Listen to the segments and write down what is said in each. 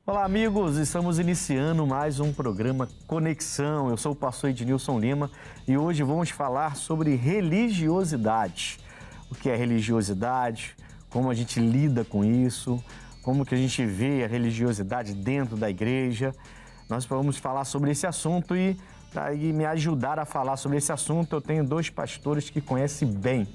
Olá, amigos! Estamos iniciando mais um programa Conexão. Eu sou o pastor Ednilson Lima e hoje vamos falar sobre religiosidade. O que é religiosidade, como a gente lida com isso, como que a gente vê a religiosidade dentro da igreja. Nós vamos falar sobre esse assunto e para me ajudar a falar sobre esse assunto, eu tenho dois pastores que conhecem bem.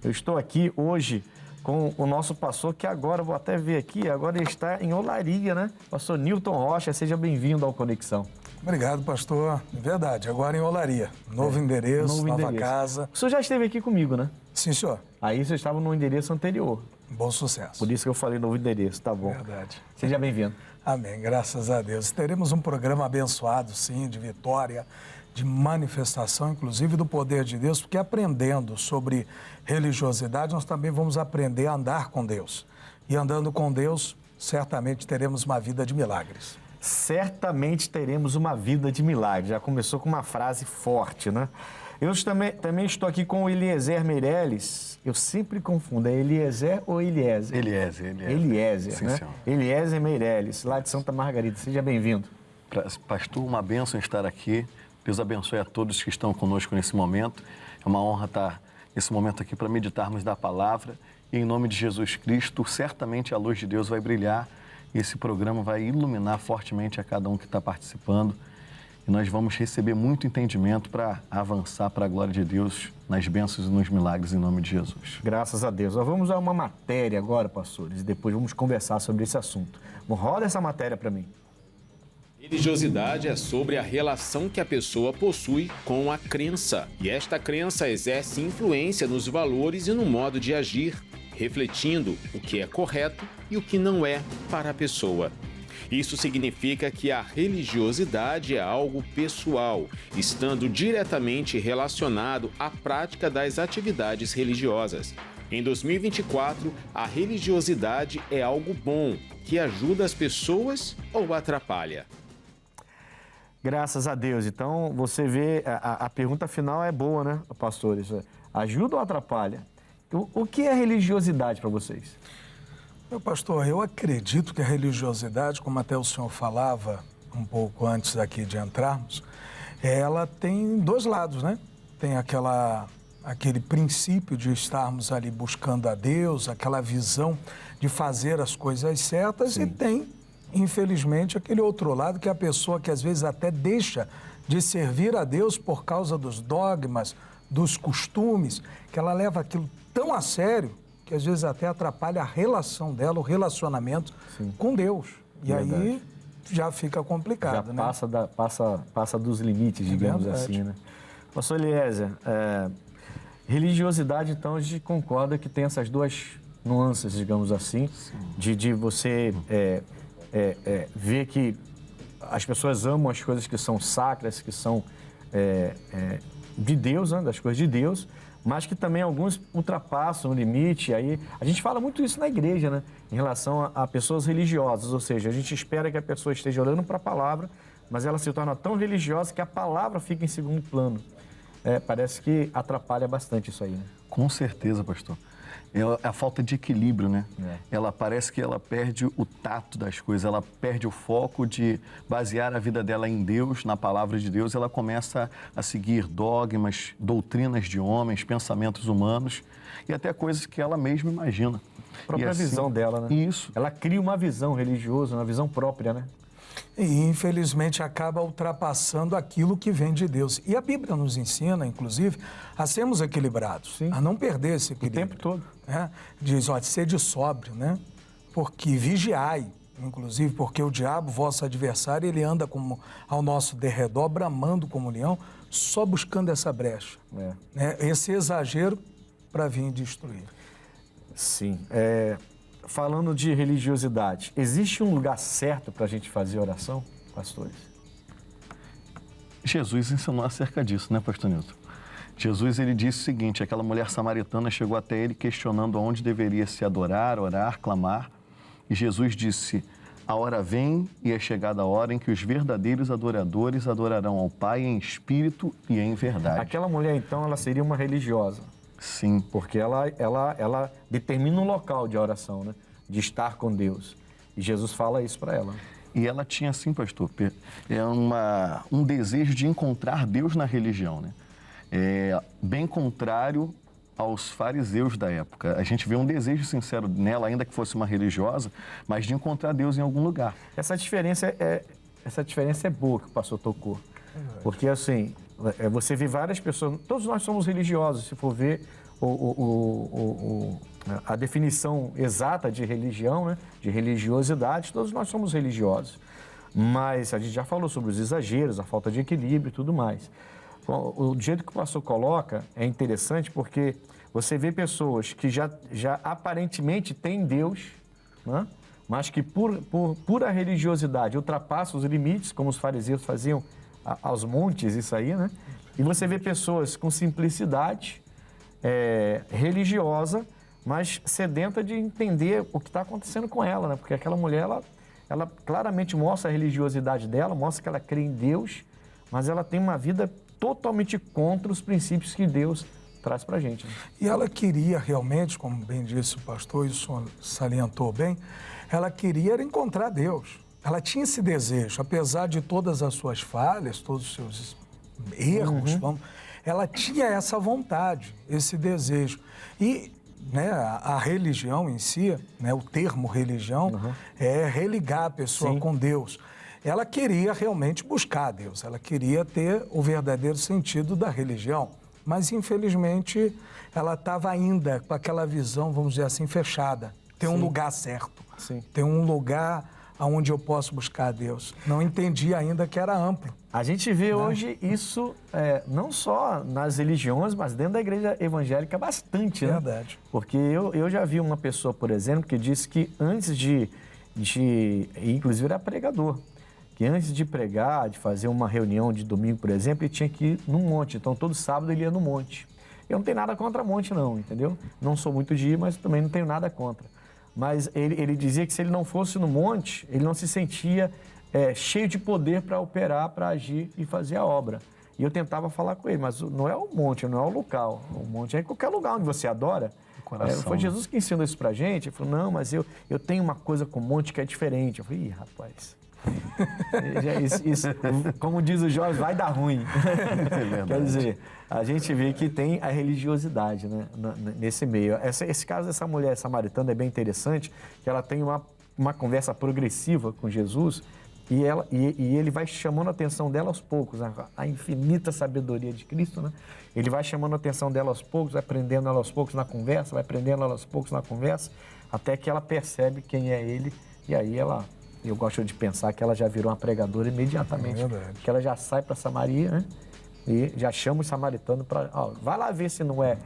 Eu estou aqui hoje com o nosso pastor, que agora, vou até ver aqui, agora ele está em Olaria, né? Pastor Nilton Rocha, seja bem-vindo ao Conexão. Obrigado, pastor. Verdade, agora em Olaria. Novo endereço, nova casa. O senhor já esteve aqui comigo, né? Sim, senhor. Aí você estava no endereço anterior. Bom sucesso. Por isso que eu falei novo endereço, tá bom. Verdade. Seja bem-vindo. Amém, graças a Deus. Teremos um programa abençoado, sim, de vitória, de manifestação, inclusive do poder de Deus, porque aprendendo sobre religiosidade, nós também vamos aprender a andar com Deus. E andando com Deus, certamente teremos uma vida de milagres. Certamente teremos uma vida de milagres. Já começou com uma frase forte, né? Eu também estou aqui com o Eliezer Meirelles. Eu sempre confundo, é Eliezer ou Eliezer? Eliezer, Sim, né? senhor. Eliezer Meirelles, lá de Santa Margarida. Seja bênvindo. Pastor, uma bênção estar aqui. Deus abençoe a todos que estão conosco nesse momento. É uma honra estar nesse momento aqui para meditarmos da palavra. E em nome de Jesus Cristo, certamente a luz de Deus vai brilhar. E esse programa vai iluminar fortemente a cada um que está participando. E nós vamos receber muito entendimento para avançar para a glória de Deus nas bênçãos e nos milagres em nome de Jesus. Graças a Deus. Nós vamos a uma matéria agora, pastores, e depois vamos conversar sobre esse assunto. Roda essa matéria para mim. Religiosidade é sobre a relação que a pessoa possui com a crença. E esta crença exerce influência nos valores e no modo de agir, refletindo o que é correto e o que não é para a pessoa. Isso significa que a religiosidade é algo pessoal, estando diretamente relacionado à prática das atividades religiosas. Em 2024, a religiosidade é algo bom, que ajuda as pessoas ou atrapalha? Graças a Deus. Então, você vê, a pergunta final é boa, né, pastores? Ajuda ou atrapalha? O que é religiosidade para vocês? Meu pastor, eu acredito que a religiosidade, como até o senhor falava um pouco antes aqui de entrarmos, ela tem dois lados, né? Tem aquele princípio de estarmos ali buscando a Deus, aquela visão de fazer as coisas certas. Sim. E tem, infelizmente, aquele outro lado que é a pessoa que às vezes até deixa de servir a Deus por causa dos dogmas, dos costumes, que ela leva aquilo tão a sério que às vezes até atrapalha a relação dela, o relacionamento, sim, com Deus. E verdade. Aí já fica complicado, já, né? Passa dos limites, digamos assim, né? Pastor Eliezer, religiosidade, então, a gente concorda que tem essas duas nuances, digamos assim, de você ver que as pessoas amam as coisas que são sacras, que são de Deus, né, das coisas de Deus, mas que também alguns ultrapassam o limite. Aí a gente fala muito isso na igreja, né, em relação a pessoas religiosas, ou seja, a gente espera que a pessoa esteja olhando para a palavra, mas ela se torna tão religiosa que a palavra fica em segundo plano. Parece que atrapalha bastante isso aí, né? Com certeza, pastor. É a falta de equilíbrio, né? Ela parece que ela perde o tato das coisas, ela perde o foco de basear a vida dela em Deus, na palavra de Deus. Ela começa a seguir dogmas, doutrinas de homens, pensamentos humanos e até coisas que ela mesma imagina. A própria visão dela, né? Isso. Ela cria uma visão religiosa, uma visão própria, né? E, infelizmente, acaba ultrapassando aquilo que vem de Deus. E a Bíblia nos ensina, inclusive, a sermos equilibrados, sim, a não perder esse equilíbrio. O tempo todo. Diz, sede sóbrio, né? Porque vigiai, inclusive, porque o diabo, vosso adversário, ele anda como ao nosso derredor, bramando como leão, só buscando essa brecha. Esse exagero para vir destruir. Sim. Falando de religiosidade, existe um lugar certo para a gente fazer oração, pastores? Jesus ensinou acerca disso, né, pastor Nilton? Jesus, ele disse o seguinte: aquela mulher samaritana chegou até ele questionando onde deveria se adorar, orar, clamar. E Jesus disse: a hora vem e é chegada a hora em que os verdadeiros adoradores adorarão ao Pai em espírito e em verdade. Aquela mulher, então, ela seria uma religiosa? Sim. Porque ela determina um local de oração, né? De estar com Deus. E Jesus fala isso para ela. E ela tinha, assim, pastor, um desejo de encontrar Deus na religião, né? Bem contrário aos fariseus da época. A gente vê um desejo sincero nela, ainda que fosse uma religiosa, mas de encontrar Deus em algum lugar. Essa diferença é boa que o pastor tocou. Porque, assim, você vê várias pessoas, todos nós somos religiosos, se for ver a definição exata de religião, né, de religiosidade, todos nós somos religiosos. Mas a gente já falou sobre os exageros, a falta de equilíbrio e tudo mais. O jeito que o pastor coloca é interessante porque você vê pessoas que já aparentemente têm Deus, né, mas que por pura religiosidade ultrapassam os limites, como os fariseus faziam aos montes, isso aí, né? E você vê pessoas com simplicidade religiosa, mas sedenta de entender o que está acontecendo com ela, né? Porque aquela mulher, ela claramente mostra a religiosidade dela, mostra que ela crê em Deus, mas ela tem uma vida totalmente contra os princípios que Deus traz para a gente. Né? E ela queria realmente, como bem disse o pastor, e o senhor salientou bem, ela queria encontrar Deus. Ela tinha esse desejo, apesar de todas as suas falhas, todos os seus erros, ela tinha essa vontade, esse desejo. E né, a religião em si, né, o termo religião, é religar a pessoa com Deus. Ela queria realmente buscar Deus, ela queria ter o verdadeiro sentido da religião, mas infelizmente ela estava ainda com aquela visão, vamos dizer assim, fechada. Tem um lugar certo, tem um lugar onde eu posso buscar Deus. Não entendi ainda que era amplo. A gente vê hoje isso não só nas religiões, mas dentro da igreja evangélica bastante, né? Verdade. Porque eu já vi uma pessoa, por exemplo, que disse que antes inclusive era pregador, que antes de pregar, de fazer uma reunião de domingo, por exemplo, ele tinha que ir num monte. Então, todo sábado ele ia no monte. Eu não tenho nada contra monte, não, entendeu? Não sou muito de ir, mas também não tenho nada contra. Mas ele dizia que se ele não fosse no monte, ele não se sentia cheio de poder para operar, para agir e fazer a obra. E eu tentava falar com ele, mas não é o monte, não é o local. O monte é em qualquer lugar onde você adora. Foi Jesus que ensinou isso pra gente. Ele falou, não, mas eu tenho uma coisa com o monte que é diferente. Eu falei, rapaz... isso, como diz o Jorge, vai dar ruim. Quer dizer, a gente vê que tem a religiosidade, né, nesse meio. Esse caso dessa mulher samaritana é bem interessante, que ela tem uma conversa progressiva com Jesus e ele vai chamando a atenção dela aos poucos, a infinita sabedoria de Cristo, né? Ele vai chamando a atenção dela aos poucos, vai prendendo ela aos poucos na conversa, vai prendendo ela aos poucos na conversa, até que ela percebe quem é ele e aí eu gosto de pensar que ela já virou uma pregadora imediatamente. Que ela já sai para Samaria, né? E já chama os samaritanos para... vai lá ver se não é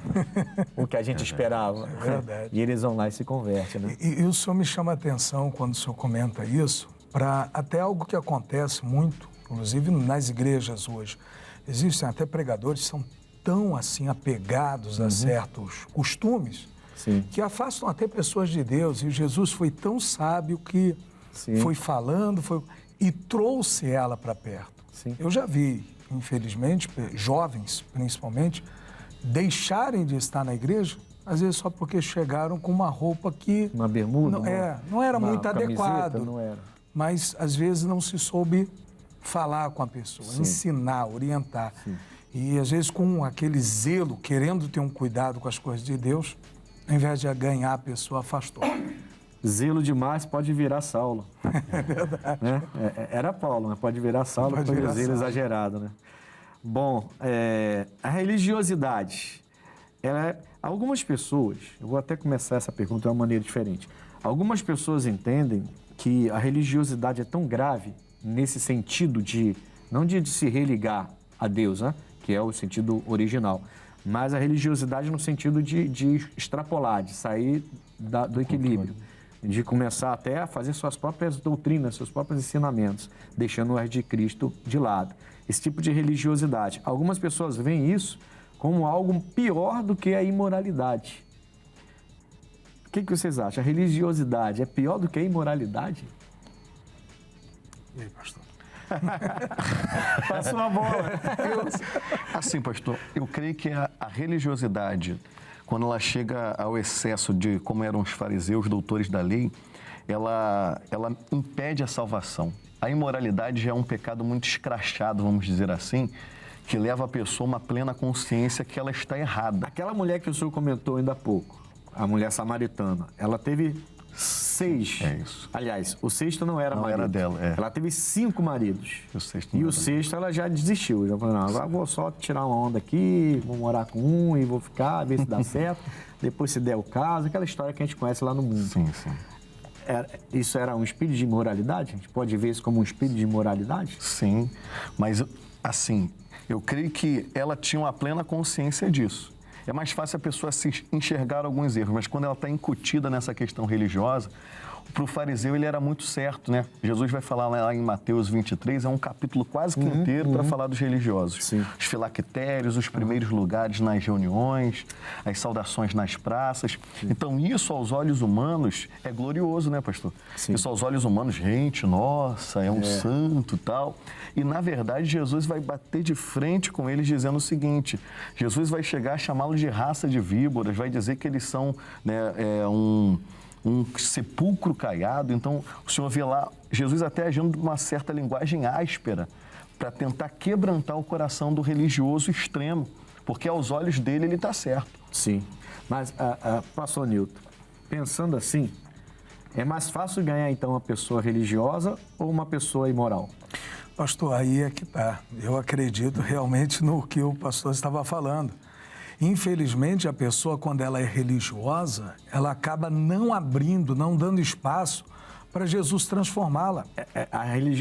o que a gente esperava. Verdade. E eles vão lá e se convertem, né? E o senhor me chama a atenção quando o senhor comenta isso, para até algo que acontece muito, inclusive nas igrejas hoje. Existem até pregadores que são tão assim apegados a certos costumes que afastam até pessoas de Deus. E Jesus foi tão sábio que... foi falando, e trouxe ela para perto. Eu já vi, infelizmente, jovens, principalmente, deixarem de estar na igreja, às vezes só porque chegaram com uma roupa que... Uma bermuda? Não era muito adequado. Não era. Mas, às vezes, não se soube falar com a pessoa, ensinar, orientar. E, às vezes, com aquele zelo, querendo ter um cuidado com as coisas de Deus, ao invés de ganhar, a pessoa afastou. Zelo demais pode virar Saulo. É verdade. Né? Era Paulo, mas pode virar Saulo por zelo exagerado, né? Bom, a religiosidade, algumas pessoas, eu vou até começar essa pergunta de uma maneira diferente. Algumas pessoas entendem que a religiosidade é tão grave nesse sentido não de se religar a Deus, né? Que é o sentido original, mas a religiosidade no sentido de extrapolar, de sair do equilíbrio. De começar até a fazer suas próprias doutrinas, seus próprios ensinamentos, deixando o de Cristo de lado. Esse tipo de religiosidade. Algumas pessoas veem isso como algo pior do que a imoralidade. O que vocês acham? A religiosidade é pior do que a imoralidade? E aí, pastor? Passa uma bola. Assim, pastor, eu creio que a religiosidade, quando ela chega ao excesso de como eram os fariseus, doutores da lei, ela impede a salvação. A imoralidade já é um pecado muito escrachado, vamos dizer assim, que leva a pessoa a uma plena consciência que ela está errada. Aquela mulher que o senhor comentou ainda há pouco, a mulher samaritana, ela teve 6. É isso. Aliás, o sexto não era Não marido. era dela, é. Ela teve 5 maridos. O sexto E não o era sexto ela já desistiu. Já falou, não, agora vou só tirar uma onda aqui, vou morar com um e vou ficar, ver se dá certo. Depois, se der o caso, aquela história que a gente conhece lá no mundo. Sim, sim. Isso era um espírito de imoralidade? A gente pode ver isso como um espírito de imoralidade? Sim, mas assim, eu creio que ela tinha uma plena consciência disso. É mais fácil a pessoa se enxergar alguns erros, mas quando ela está incutida nessa questão religiosa, para o fariseu ele era muito certo, né? Jesus vai falar lá em Mateus 23, é um capítulo quase que inteiro para falar dos religiosos. Sim. Os filactérios, os primeiros lugares nas reuniões, as saudações nas praças. Sim. Então isso aos olhos humanos é glorioso, né, pastor? Sim. Isso aos olhos humanos, gente, nossa, é um santo e tal. E na verdade Jesus vai bater de frente com eles dizendo o seguinte, Jesus vai chegar a chamá-los de raça de víboras, vai dizer que eles são, né, um sepulcro caiado. Então, o Senhor vê lá Jesus até agindo de uma certa linguagem áspera para tentar quebrantar o coração do religioso extremo, porque aos olhos dele ele está certo. Sim, mas, pastor Nilton, pensando assim, é mais fácil ganhar então uma pessoa religiosa ou uma pessoa imoral? Pastor, aí é que tá. Eu acredito realmente no que o pastor estava falando. Infelizmente, a pessoa, quando ela é religiosa, ela acaba não abrindo, não dando espaço para Jesus transformá-la.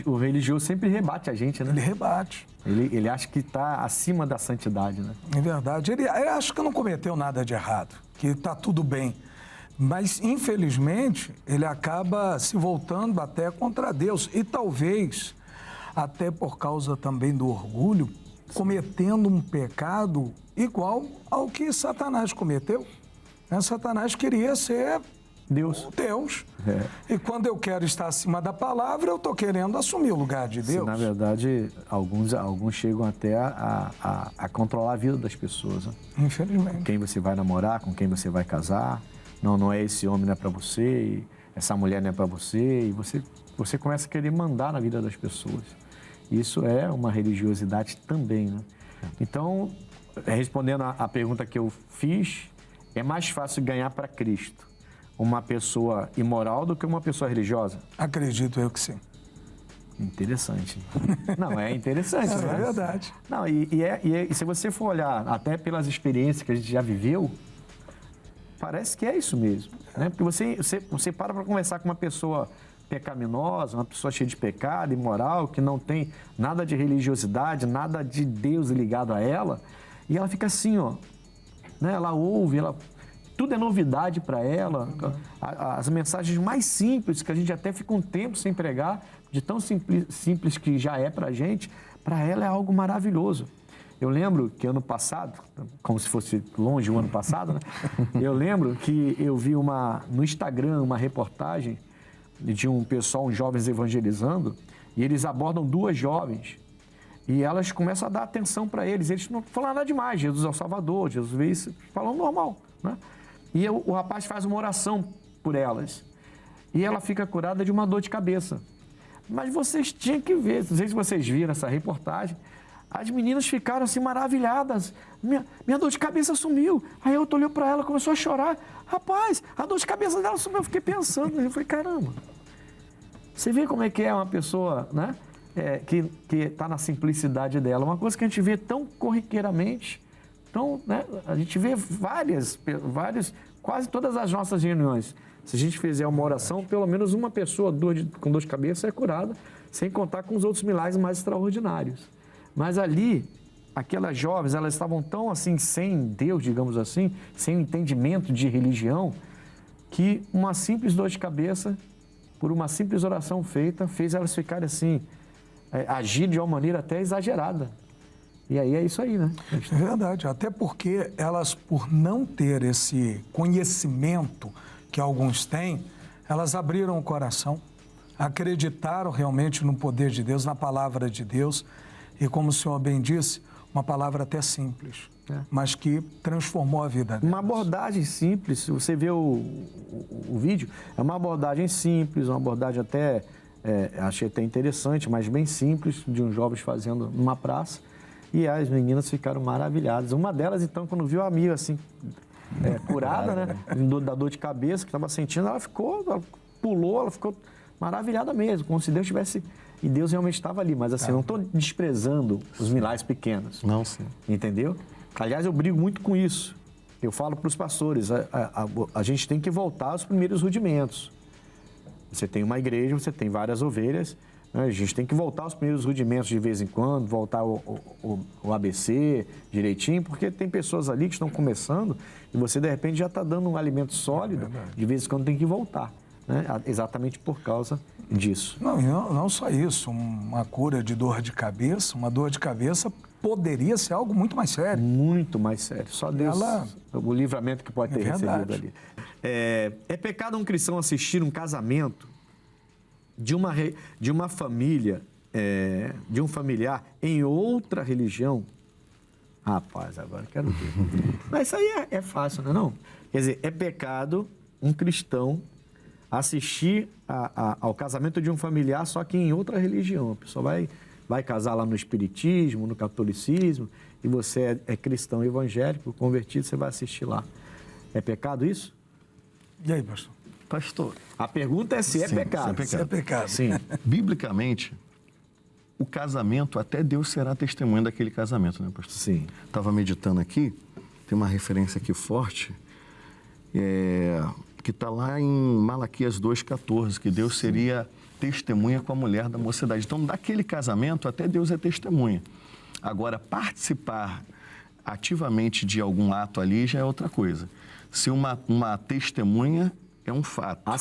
O religioso sempre rebate a gente, né? Ele rebate. Ele acha que está acima da santidade, né? É verdade. Ele acha que não cometeu nada de errado, que está tudo bem. Mas, infelizmente, ele acaba se voltando até contra Deus. E talvez, até por causa também do orgulho, cometendo um pecado igual ao que Satanás cometeu. Satanás queria ser Deus. E quando eu quero estar acima da palavra, eu estou querendo assumir o lugar de Deus. Na verdade, alguns chegam até a controlar a vida das pessoas. Né? Infelizmente. Com quem você vai namorar, com quem você vai casar. Não é esse homem, não é para você, essa mulher não é para você. E você começa a querer mandar na vida das pessoas. Isso é uma religiosidade também, né? Então, respondendo a pergunta que eu fiz, é mais fácil ganhar para Cristo uma pessoa imoral do que uma pessoa religiosa? Acredito eu que sim. Interessante. Não, é interessante, né? É verdade. Não, e se você for olhar até pelas experiências que a gente já viveu, parece que é isso mesmo, né? Porque você para conversar com uma pessoa pecaminosa, uma pessoa cheia de pecado, imoral, que não tem nada de religiosidade, nada de Deus ligado a ela, e ela fica assim, ó, né? Ela ouve, tudo é novidade para ela, as mensagens mais simples, que a gente até fica um tempo sem pregar, de tão simples que já é para a gente, para ela é algo maravilhoso. Eu lembro que ano passado, como se fosse longe o ano passado, né? Eu lembro que eu vi no Instagram uma reportagem de um pessoal, uns jovens evangelizando, e eles abordam 2 jovens, e elas começam a dar atenção para eles. Eles não falam nada demais, Jesus é o Salvador, Jesus veio isso, falam normal, né? E o rapaz faz uma oração por elas, e ela fica curada de uma dor de cabeça. Mas vocês tinham que ver, não sei se vocês viram essa reportagem, as meninas ficaram assim maravilhadas. Minha dor de cabeça sumiu. Aí eu olhei para ela, começou a chorar. Rapaz, a dor de cabeça dela sumiu. Eu fiquei pensando, eu falei, caramba. Você vê como é que é uma pessoa, né? Que está na simplicidade dela. Uma coisa que a gente vê tão corriqueiramente. Então, né? A gente vê várias, quase todas as nossas reuniões. Se a gente fizer uma oração, pelo menos uma pessoa com dor de cabeça é curada, sem contar com os outros milagres mais extraordinários. Mas ali, aquelas jovens, elas estavam tão assim, sem Deus, digamos assim, sem o entendimento de religião, que uma simples dor de cabeça, por uma simples oração feita, fez elas ficarem assim, agir de uma maneira até exagerada. E aí é isso aí, né? É verdade, até porque elas, por não ter esse conhecimento que alguns têm, elas abriram o coração, acreditaram realmente no poder de Deus, na palavra de Deus. E como o senhor bem disse, uma palavra até simples, mas que transformou a vida delas. Uma abordagem simples, se você vê o vídeo, é uma abordagem simples, uma abordagem até, achei até interessante, mas bem simples, de uns jovens fazendo numa praça, e as meninas ficaram maravilhadas. Uma delas, então, quando viu a amiga assim, curada, né, da dor de cabeça que estava sentindo, ela pulou, ela ficou maravilhada mesmo, como se Deus tivesse... E Deus realmente estava ali, mas assim, não estou desprezando os milagres pequenos. Não, sim. Entendeu? Aliás, eu brigo muito com isso. Eu falo para os pastores, a gente tem que voltar aos primeiros rudimentos. Você tem uma igreja, você tem várias ovelhas, né? A gente tem que voltar aos primeiros rudimentos de vez em quando, voltar o ABC direitinho, porque tem pessoas ali que estão começando e você, de repente, já está dando um alimento sólido, de vez em quando tem que voltar, né? Exatamente por causa disso. Não só isso, uma cura de dor de cabeça, uma dor de cabeça poderia ser algo muito mais sério. Muito mais sério. Só Deus, o livramento que pode ter recebido ali. É pecado um cristão assistir um casamento de uma família, de um familiar em outra religião? Rapaz, agora quero ver. Mas isso aí é fácil, não é não? Quer dizer, é pecado um cristão assistir ao casamento de um familiar, só que em outra religião. A pessoa vai casar lá no espiritismo, no catolicismo, e você é cristão evangélico, convertido, você vai assistir lá. É pecado isso? E aí, pastor? Pastor, a pergunta é se é pecado. Se é pecado. Sim. Biblicamente, o casamento, até Deus será testemunha daquele casamento, né, pastor? Sim. Estava meditando aqui, tem uma referência aqui forte, que está lá em Malaquias 2,14, que Deus seria testemunha com a mulher da mocidade. Então, daquele casamento, até Deus é testemunha. Agora, participar ativamente de algum ato ali já é outra coisa. Se uma testemunha é um fato. Só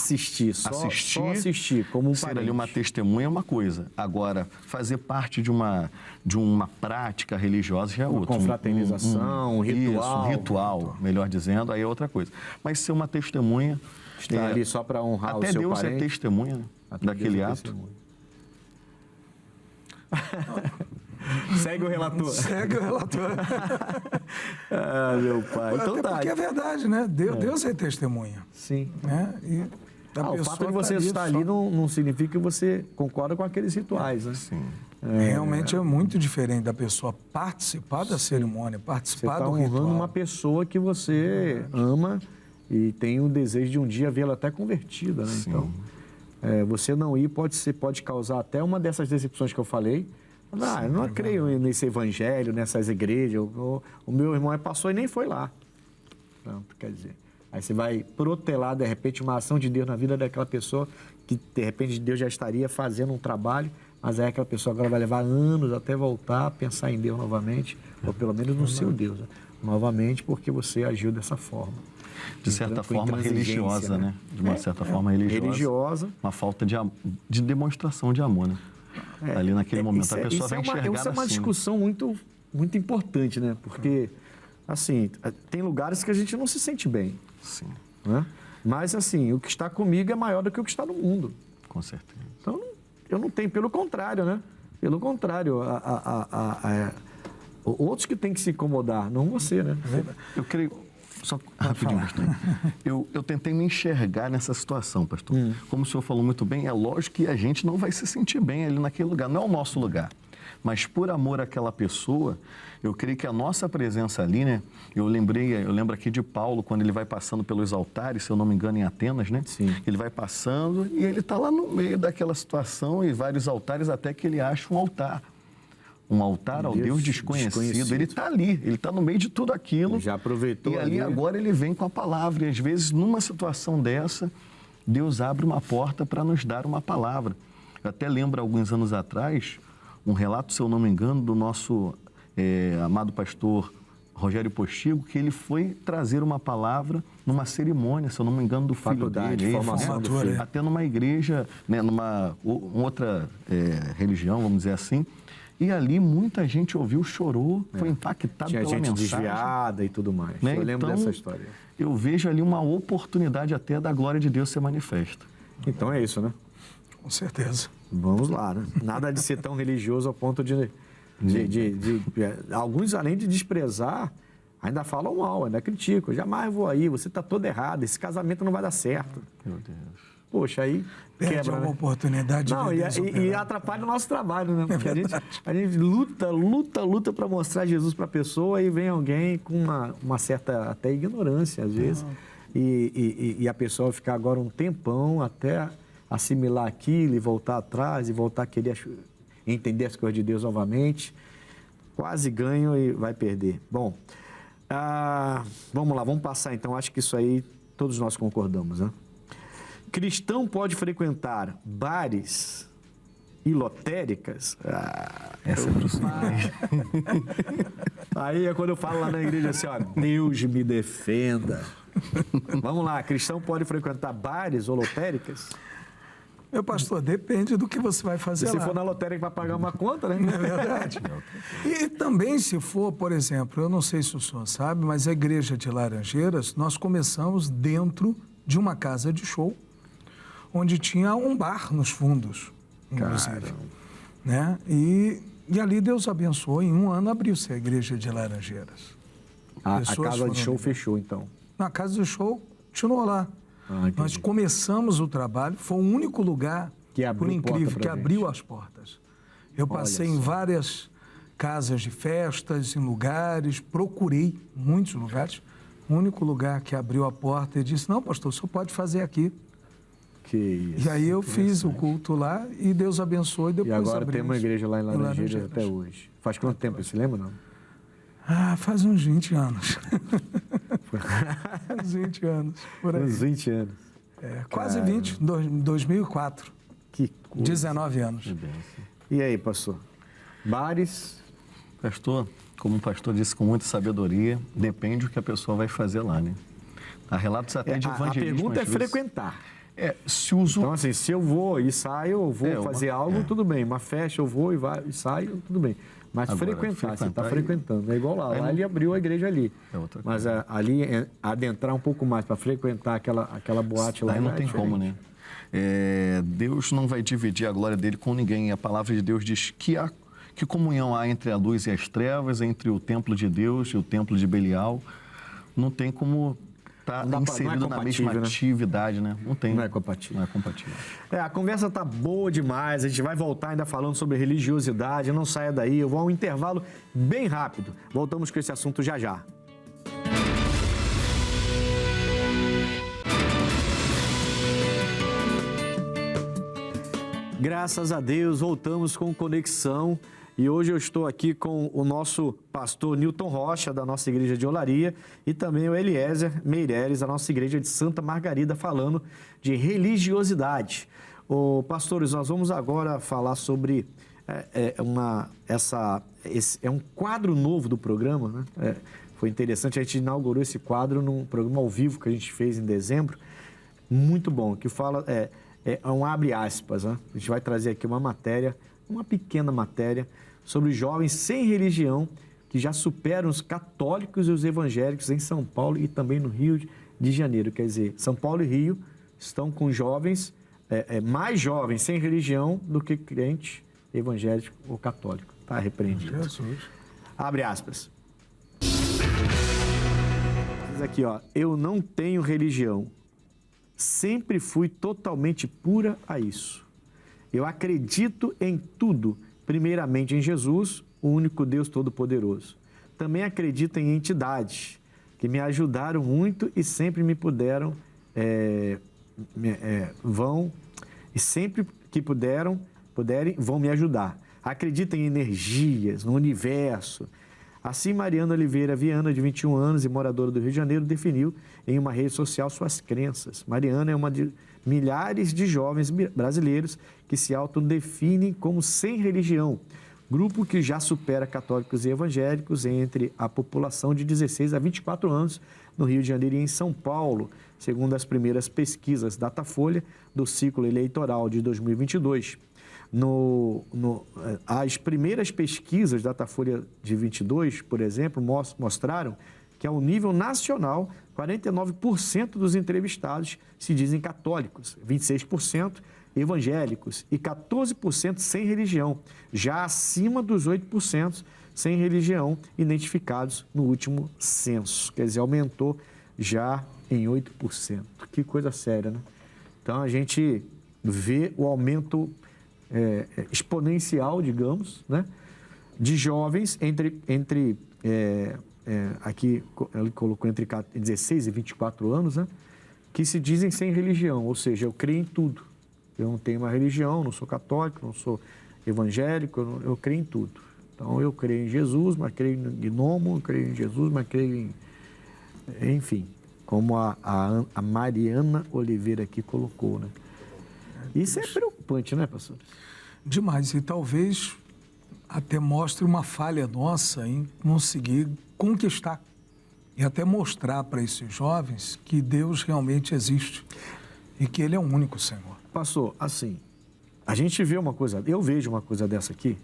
assistir, como um ser parente. ali uma testemunha é uma coisa. Agora, fazer parte de uma prática religiosa já é outra. Confraternização, um ritual. Isso, um ritual, melhor dizendo, aí é outra coisa. Mas ser uma testemunha... Está ali só para honrar o seu parente. Até Deus é testemunha, né, daquele ato. Segue o relator. Segue o relator. Meu pai. Então Até porque é verdade, né? Deus é testemunha. Sim. Né? E o fato de você estar ali não significa que você concorda com aqueles rituais, né? Sim. Realmente é muito diferente da pessoa participar da cerimônia, participar do ritual. Você está honrando uma pessoa que você ama e tem o desejo de um dia vê-la até convertida, né? Sim. Então, você não ir pode causar até uma dessas decepções que eu falei. Eu não creio nesse evangelho, nessas igrejas. O meu irmão passou e nem foi lá. Pronto, quer dizer. Aí você vai protelar, de repente, uma ação de Deus na vida daquela pessoa que, de repente, Deus já estaria fazendo um trabalho, mas aí aquela pessoa agora vai levar anos até voltar a pensar em Deus novamente, ou pelo menos no seu Deus, novamente, porque você agiu dessa forma. De certa forma religiosa, né? De uma certa forma religiosa. Uma falta de demonstração de amor, né? Ali naquele momento, a pessoa vai enxergar assim. Isso é uma discussão muito, muito importante, né? Porque, assim, tem lugares que a gente não se sente bem. Sim. Né? Mas, assim, o que está comigo é maior do que o que está no mundo. Com certeza. Então, eu não tenho, pelo contrário, né? Pelo contrário, outros que têm que se incomodar, não você, né? Eu creio... Só rapidinho, pastor. Eu tentei me enxergar nessa situação, pastor. Como o senhor falou muito bem, é lógico que a gente não vai se sentir bem ali naquele lugar. Não é o nosso lugar. Mas por amor àquela pessoa, eu creio que a nossa presença ali, né? Eu lembro aqui de Paulo, quando ele vai passando pelos altares, se eu não me engano, em Atenas, né? Sim. Ele vai passando e ele está lá no meio daquela situação e vários altares até que ele acha um altar. Um altar ao Deus desconhecido. Ele está ali, ele está no meio de tudo aquilo. Já aproveitou. E ali agora ele vem com a palavra. E às vezes, numa situação dessa, Deus abre uma porta para nos dar uma palavra. Eu até lembro, alguns anos atrás, um relato, se eu não me engano, do nosso amado pastor Rogério Postigo, que ele foi trazer uma palavra numa cerimônia, se eu não me engano, do filho dele. Formação do filho. Até numa igreja, né, numa outra religião, vamos dizer assim. E ali muita gente ouviu, chorou, foi impactado pela mensagem. Tinha gente desviada e tudo mais. Né? Eu lembro dessa história. Eu vejo ali uma oportunidade até da glória de Deus ser manifesta. Então é isso, né? Com certeza. Vamos lá, né? Nada de ser tão religioso ao ponto de Alguns, além de desprezar, ainda falam mal, ainda criticam. Jamais vou aí, você está todo errado, esse casamento não vai dar certo. Meu Deus. Poxa, aí Perde quebra, uma né? oportunidade de Não, ver Deus e operar. atrapalha o nosso trabalho, né? Porque a gente luta para mostrar Jesus para a pessoa e vem alguém com uma certa até ignorância, às vezes, e a pessoa ficar agora um tempão até assimilar aquilo e voltar atrás e voltar a querer entender as coisas de Deus novamente. Quase ganho e vai perder. Bom, vamos lá, vamos passar então. Acho que isso aí todos nós concordamos, né? Cristão pode frequentar bares e lotéricas? Essa é pro Aí é quando eu falo lá na igreja assim, ó, Deus me defenda. Vamos lá, cristão pode frequentar bares ou lotéricas? Meu pastor, depende do que você vai fazer Se lá. for na lotérica vai pagar uma conta, né? É verdade. E também se for, por exemplo, eu não sei se o senhor sabe, mas a igreja de Laranjeiras, nós começamos dentro de uma casa de show, onde tinha um bar nos fundos, inclusive. Né? E ali Deus abençoou, em um ano abriu-se a igreja de Laranjeiras. A Pessoas casa foram de show ali. fechou, então. Na casa de show, continuou lá. Entendi. Nós começamos o trabalho, foi o único lugar, Que abriu por incrível, porta que pra abriu gente. as portas. Eu passei só. em várias casas de festas, em lugares, procurei muitos lugares. O único lugar que abriu a porta e disse, não, pastor, o senhor pode fazer aqui. Que isso. E aí eu fiz o culto lá e Deus abençoou e E depois agora abrimos tem uma igreja lá em Laranjeiras Laranjeiras. até hoje. Faz quanto tempo, você lembra, não? Faz uns 20 anos. Uns 20 anos, por aí. Uns 20 anos. Quase 20, 2004. Que coisa. 19 anos. E aí, pastor? Bares? Pastor, como o pastor disse com muita sabedoria, depende do que a pessoa vai fazer lá, né? Há relatos até de A evangelismo. pergunta é às vezes. frequentar. Se uso... Então, assim, se eu vou e saio, eu vou fazer algo, tudo bem. Uma festa, eu vou e saio, tudo bem. Mas Agora, frequentar, você está frequentar frequentando. É igual lá. Lá ele abriu a igreja ali. É outra Mas ali, adentrar um pouco mais para frequentar aquela boate lá. Aí não é tem diferente. como, né? Deus não vai dividir a glória dele com ninguém. A palavra de Deus diz que comunhão há entre a luz e as trevas, entre o templo de Deus e o templo de Belial. Não tem como estar Não é inserido na mesma compatível, né? atividade, né? Não tem. Não é compatível. Não é compatível. A conversa tá boa demais. A gente vai voltar ainda falando sobre religiosidade. Não saia daí. Eu vou a um intervalo bem rápido. Voltamos com esse assunto já já. Graças a Deus, voltamos com Conexão. E hoje eu estou aqui com o nosso pastor Newton Rocha, da nossa igreja de Olaria, e também o Eliezer Meireles, da nossa igreja de Santa Margarida, falando de religiosidade. Pastores, nós vamos agora falar sobre um quadro novo do programa, né? Foi interessante, a gente inaugurou esse quadro num programa ao vivo que a gente fez em dezembro, muito bom, que fala, um abre aspas, né? A gente vai trazer aqui uma matéria, uma pequena matéria, sobre jovens sem religião que já superam os católicos e os evangélicos em São Paulo e também no Rio de Janeiro. Quer dizer, São Paulo e Rio estão com jovens, mais jovens sem religião do que crente evangélico ou católico. Está repreendido. Jesus. Abre aspas. Diz aqui, ó, eu não tenho religião. Sempre fui totalmente pura a isso. Eu acredito em tudo, primeiramente em Jesus, o único Deus Todo-Poderoso. Também acredito em entidades que me ajudaram muito e sempre me puderam, e sempre que puderem, vão me ajudar. Acredito em energias, no universo. Assim, Mariana Oliveira Viana, de 21 anos e moradora do Rio de Janeiro, definiu em uma rede social suas crenças. Mariana é uma de milhares de jovens brasileiros que se autodefinem como sem religião, grupo que já supera católicos e evangélicos entre a população de 16 a 24 anos no Rio de Janeiro e em São Paulo, segundo as primeiras pesquisas Datafolha do ciclo eleitoral de 2022. As primeiras pesquisas Datafolha de 22, por exemplo, mostraram que ao nível nacional, 49% dos entrevistados se dizem católicos, 26% evangélicos e 14% sem religião, já acima dos 8% sem religião identificados no último censo. Quer dizer, aumentou já em 8%. Que coisa séria, né? Então, a gente vê o aumento exponencial, digamos, né, de jovens aqui ele colocou entre 16 e 24 anos, né, que se dizem sem religião, ou seja, eu creio em tudo. Eu não tenho uma religião, não sou católico, não sou evangélico, eu creio em tudo. Então, eu creio em Jesus, mas creio em gnomo, eu creio em Jesus, mas creio em... Enfim, como a Mariana Oliveira aqui colocou, né? Isso é preocupante, né, pastor? Demais, e talvez até mostre uma falha nossa em conseguir conquistar e até mostrar para esses jovens que Deus realmente existe e que Ele é o único Senhor. Pastor, assim, a gente vê uma coisa, eu vejo uma coisa dessa aqui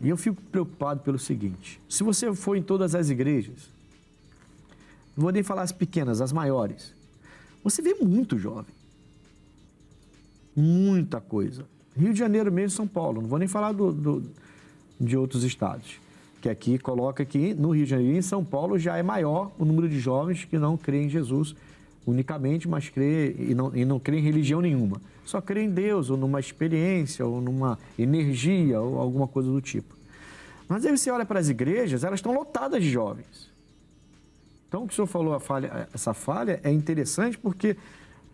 e eu fico preocupado pelo seguinte: se você for em todas as igrejas, não vou nem falar as pequenas, as maiores, você vê muito jovem, muita coisa. Rio de Janeiro mesmo, São Paulo, não vou nem falar de outros estados, que aqui coloca que no Rio de Janeiro e em São Paulo já é maior o número de jovens que não creem em Jesus unicamente, mas crê e não crê em religião nenhuma. Só crê em Deus, ou numa experiência, ou numa energia, ou alguma coisa do tipo. Mas aí você olha para as igrejas, elas estão lotadas de jovens. Então, o que o senhor falou, essa falha é interessante porque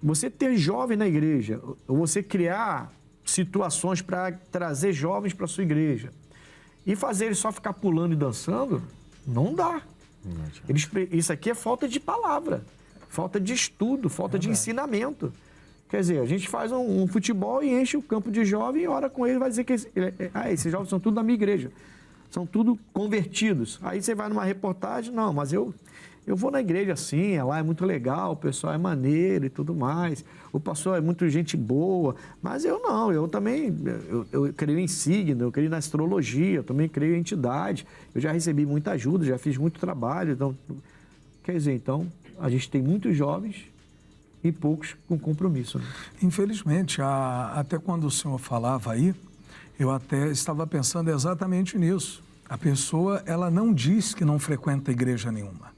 você ter jovem na igreja, ou você criar situações para trazer jovens para a sua igreja e fazer eles só ficar pulando e dançando, não dá. Isso aqui é falta de palavra, falta de estudo, falta de ensinamento. Quer dizer, a gente faz um futebol e enche o campo de jovem e ora com ele, vai dizer que esses jovens são tudo da minha igreja, são tudo convertidos. Aí você vai numa reportagem, não, mas eu vou na igreja assim, lá é muito legal, o pessoal é maneiro e tudo mais, o pastor é muito gente boa, mas eu não, eu também, eu creio em signo, eu creio na astrologia, eu também creio em entidade, eu já recebi muita ajuda, já fiz muito trabalho, então, quer dizer, então, a gente tem muitos jovens e poucos com compromisso. Né? Infelizmente, até quando o senhor falava aí, eu até estava pensando exatamente nisso. A pessoa, ela não diz que não frequenta igreja nenhuma.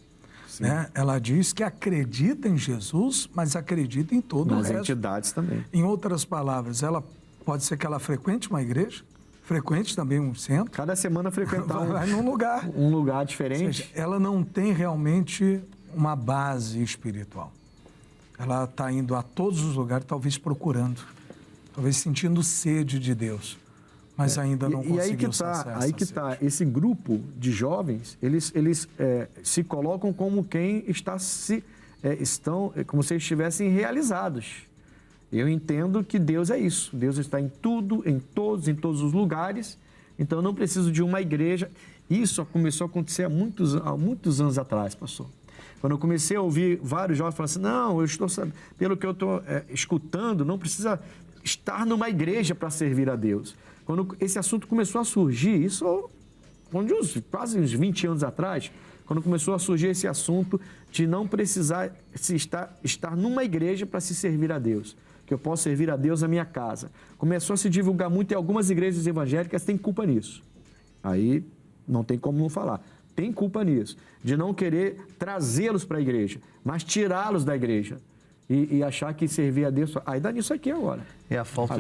Né? Ela diz que acredita em Jesus, mas acredita em todo o resto. Nas entidades também. Em outras palavras, ela pode ser que ela frequente uma igreja, frequente também um centro. Cada semana frequentar vai num lugar. Um lugar diferente. Ou seja, ela não tem realmente uma base espiritual. Ela está indo a todos os lugares, talvez procurando, talvez sentindo sede de Deus, mas ainda não conseguiu saciar essa aí que está, esse grupo de jovens, eles se colocam como quem estão como se estivessem realizados. Eu entendo que Deus é isso, Deus está em tudo, em todos os lugares, então eu não preciso de uma igreja. Isso começou a acontecer há muitos anos atrás, pastor. Quando eu comecei a ouvir vários jovens falando assim, não, eu estou sabendo, pelo que eu estou escutando, não precisa estar numa igreja para servir a Deus. Quando esse assunto começou a surgir, isso quase uns 20 anos atrás, quando começou a surgir esse assunto de não precisar estar numa igreja para se servir a Deus, que eu posso servir a Deus na minha casa. Começou a se divulgar muito e algumas igrejas evangélicas têm culpa nisso. Aí não tem como não falar. Tem culpa nisso, de não querer trazê-los para a igreja, mas tirá-los da igreja e achar que servir a Deus... Aí dá nisso aqui agora. É a falta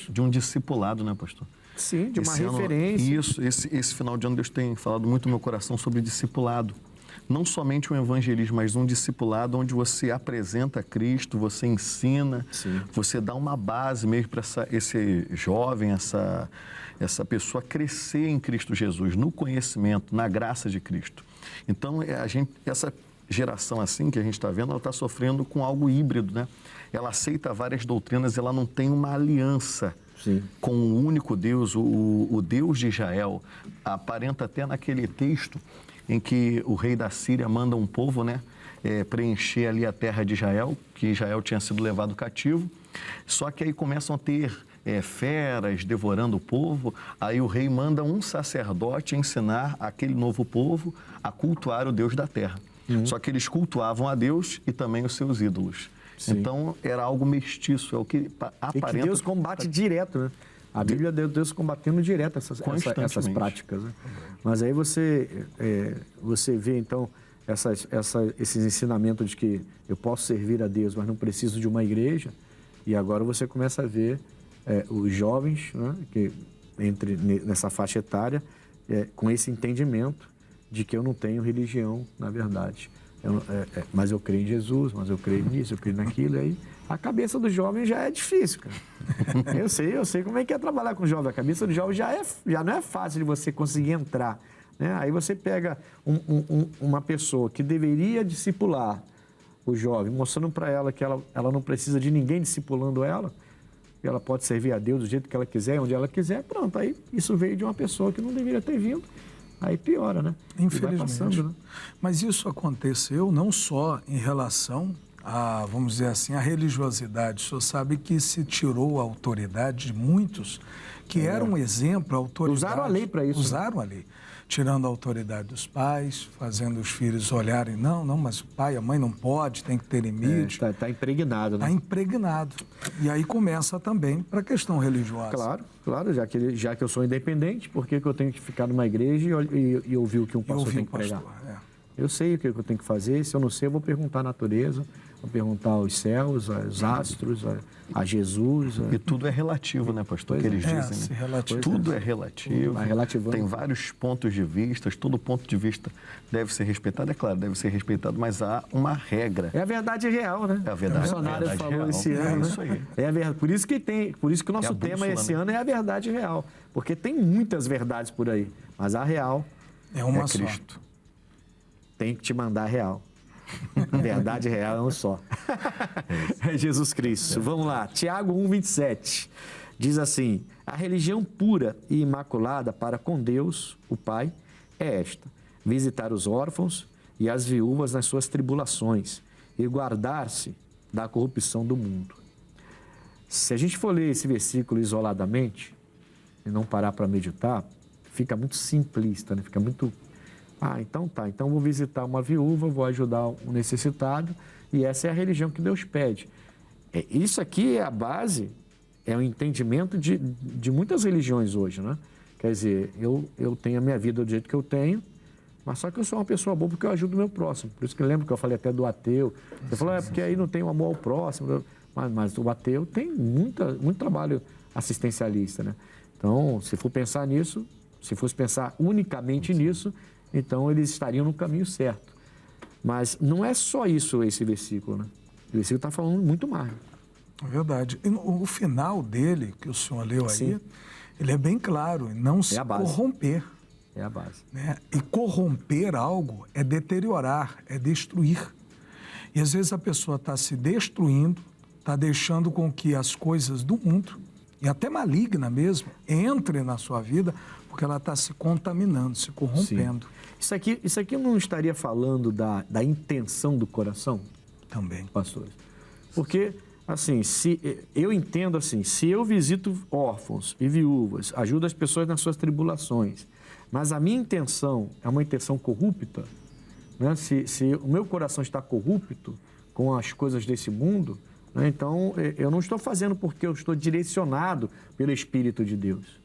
de um discipulado, né, pastor? Sim, de uma referência. Isso, esse final de ano Deus tem falado muito no meu coração sobre discipulado. Não somente um evangelismo, mas um discipulado onde você apresenta Cristo, você ensina, Sim. Você dá uma base mesmo para esse jovem, essa pessoa crescer em Cristo Jesus, no conhecimento, na graça de Cristo. Então, essa geração assim que a gente está vendo, ela está sofrendo com algo híbrido, né? Ela aceita várias doutrinas, ela não tem uma aliança Sim. com o único Deus, o Deus de Israel. Aparenta até naquele texto em que o rei da Síria manda um povo, né, preencher ali a terra de Israel, que Israel tinha sido levado cativo. Só que aí começam a ter feras devorando o povo. Aí o rei manda um sacerdote ensinar aquele novo povo a cultuar o Deus da terra. Só que eles cultuavam a Deus e também os seus ídolos. Sim. Então, era algo mestiço, é o que aparenta... E que Deus combate direto, né? A Bíblia deu Deus combatendo direto essas práticas, né? Mas aí você vê, então, esses ensinamentos de que eu posso servir a Deus, mas não preciso de uma igreja. E agora você começa a ver os jovens, né, que nessa faixa etária, com esse entendimento de que eu não tenho religião, na verdade. Mas eu creio em Jesus, mas eu creio nisso, eu creio naquilo. Aí a cabeça do jovem já é difícil, cara. Eu sei como é que é trabalhar com o jovem. A cabeça do jovem já não é fácil de você conseguir entrar, né? Aí você pega uma pessoa que deveria discipular o jovem, mostrando para ela que ela não precisa de ninguém discipulando ela, que ela pode servir a Deus do jeito que ela quiser, onde ela quiser. Pronto, aí isso veio de uma pessoa que não deveria ter vindo. Aí piora, né? Infelizmente. E vai passando, né? Mas isso aconteceu não só em relação a, vamos dizer assim, a religiosidade. O senhor sabe que se tirou a autoridade de muitos que eram um exemplo, a autoridade. Usaram a lei para isso. Usaram a lei. Tirando a autoridade dos pais, fazendo os filhos olharem, não, mas o pai, a mãe não pode, tem que ter limite. Está impregnado, né? Está impregnado. E aí começa também para a questão religiosa. Claro, já que eu sou independente, por que eu tenho que ficar numa igreja e ouvir o que um pastor tem que pregar? Eu sei o que eu tenho que fazer, se eu não sei, eu vou perguntar à natureza, vou perguntar aos céus, aos astros, a Jesus. E tudo é relativo, né, pastor? Que eles dizem. Né? Tudo é relativo. Tem vários pontos de vista, todo ponto de vista deve ser respeitado, é claro, deve ser respeitado, mas há uma regra. É a verdade real, né? É a verdade, o missionário falou real. Esse ano. É isso aí. É a verdade. Por isso que o nosso tema esse ano é a verdade real. Porque tem muitas verdades por aí, mas a real é uma só. Cristo. Tem que te mandar a real. A verdade real é um só. É Jesus Cristo. Vamos lá. Tiago 1:27 diz assim: a religião pura e imaculada para com Deus, o Pai, é esta: visitar os órfãos e as viúvas nas suas tribulações e guardar-se da corrupção do mundo. Se a gente for ler esse versículo isoladamente e não parar para meditar, fica muito simplista, né? Fica muito... então tá, então vou visitar uma viúva, vou ajudar um necessitado, e essa é a religião que Deus pede. Isso aqui é a base, é o entendimento de muitas religiões hoje, né? Quer dizer, eu tenho a minha vida do jeito que eu tenho, mas só que eu sou uma pessoa boa porque eu ajudo o meu próximo. Por isso que eu lembro que eu falei até do ateu. Você falou, porque aí não tem o amor ao próximo, mas o ateu tem muito trabalho assistencialista, né? Então, se for pensar nisso, se fosse pensar unicamente nisso, então eles estariam no caminho certo. Mas não é só isso esse versículo, né? O versículo está falando muito mais. É verdade. E o final dele, que o senhor leu aí, sim, ele é bem claro, não se corromper. É a base. Né? E corromper algo é deteriorar, é destruir. E às vezes a pessoa está se destruindo, está deixando com que as coisas do mundo, e até maligna mesmo, entrem na sua vida, porque ela está se contaminando, se corrompendo. Sim. Isso aqui não estaria falando da intenção do coração? Também. Pastores. Porque, assim, eu entendo assim, se eu visito órfãos e viúvas, ajudo as pessoas nas suas tribulações, mas a minha intenção é uma intenção corrupta, né? Se o meu coração está corrupto com as coisas desse mundo, né? Então eu não estou fazendo porque eu estou direcionado pelo Espírito de Deus.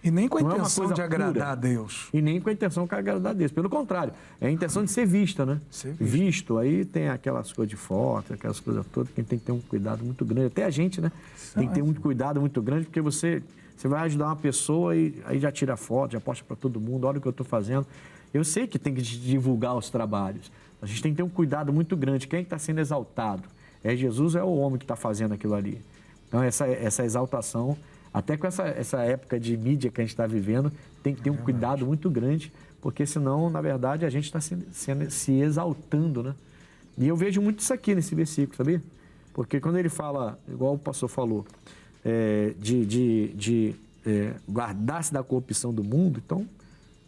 E nem com a intenção de agradar a Deus. E nem com a intenção de agradar a Deus. Pelo contrário, é a intenção de ser vista, né? Ser visto. Aí tem aquelas coisas de foto, aquelas coisas todas, que tem que ter um cuidado muito grande. Até a gente, né? Tem que ter um cuidado muito grande, porque você vai ajudar uma pessoa e aí já tira foto, já posta para todo mundo, olha o que eu estou fazendo. Eu sei que tem que divulgar os trabalhos. A gente tem que ter um cuidado muito grande. Quem está sendo exaltado? É Jesus ou é o homem que está fazendo aquilo ali? Então, essa exaltação... Até com essa época de mídia que a gente está vivendo, tem que ter um cuidado muito grande, porque senão, na verdade, a gente está se exaltando, né? E eu vejo muito isso aqui nesse versículo, sabia? Porque quando ele fala, igual o pastor falou, guardar-se da corrupção do mundo, então,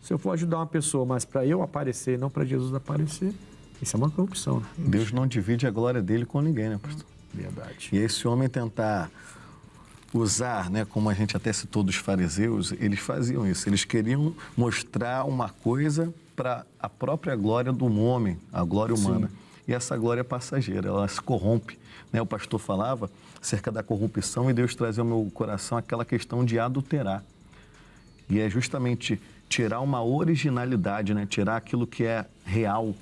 se eu for ajudar uma pessoa, mas para eu aparecer, não para Jesus aparecer, isso é uma corrupção. Né? Deus não divide a glória dele com ninguém, né, pastor? Verdade. E esse homem tentar usar, né, como a gente até citou dos fariseus, eles faziam isso. Eles queriam mostrar uma coisa para a própria glória do homem, a glória humana. Sim. e essa glória é passageira, ela se corrompe. Né? O pastor falava acerca da corrupção e Deus trazia ao meu coração aquela questão de adulterar. E é justamente tirar uma originalidade, né? Tirar aquilo que é real.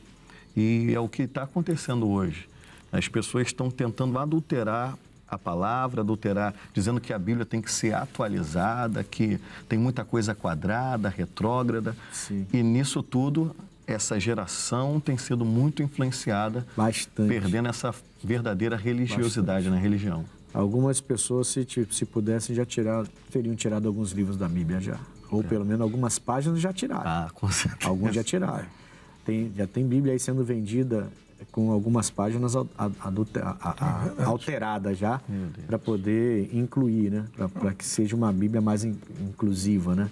E é o que está acontecendo hoje. As pessoas estão tentando adulterar a palavra, adulterar, dizendo que a Bíblia tem que ser atualizada, que tem muita coisa quadrada, retrógrada. Sim. E nisso tudo, essa geração tem sido muito influenciada, Bastante. perdendo essa verdadeira religiosidade na religião. Algumas pessoas, se pudessem, teriam tirado alguns livros da Bíblia já. Ou pelo menos algumas páginas já tiraram. Ah, com certeza. Alguns já tiraram. Já tem Bíblia aí sendo vendida com algumas páginas alteradas já, para poder incluir, né? Para que seja uma Bíblia mais inclusiva, né?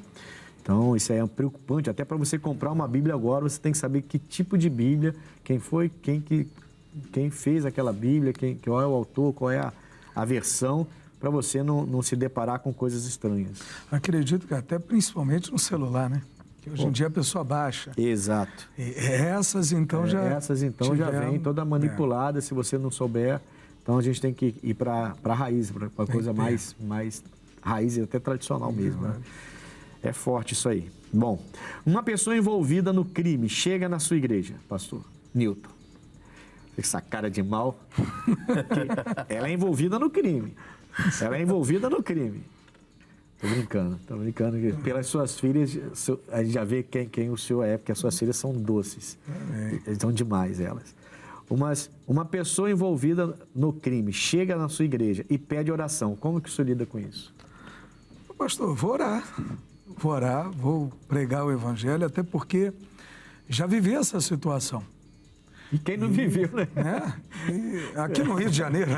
Então, isso aí é preocupante. Até para você comprar uma Bíblia agora, você tem que saber que tipo de Bíblia, quem fez aquela Bíblia, qual é o autor, qual é a versão, para você não se deparar com coisas estranhas. Acredito que até principalmente no celular, né? Que hoje em dia a pessoa baixa. Exato. E essas então já vem toda manipulada, se você não souber. Então a gente tem que ir para a raiz, para a coisa mais raiz e até tradicional mesmo. Né? É forte isso aí. Bom, uma pessoa envolvida no crime chega na sua igreja, pastor Newton. Essa cara de mal. Ela é envolvida no crime. Ela é envolvida no crime. Tô brincando. Pelas suas filhas, a gente já vê quem o senhor é, porque as suas filhas são doces. São demais elas. Uma pessoa envolvida no crime chega na sua igreja e pede oração. Como que o senhor lida com isso? Pastor, vou orar, vou pregar o evangelho, até porque já vivi essa situação. E quem não viveu, né? Aqui no Rio de Janeiro,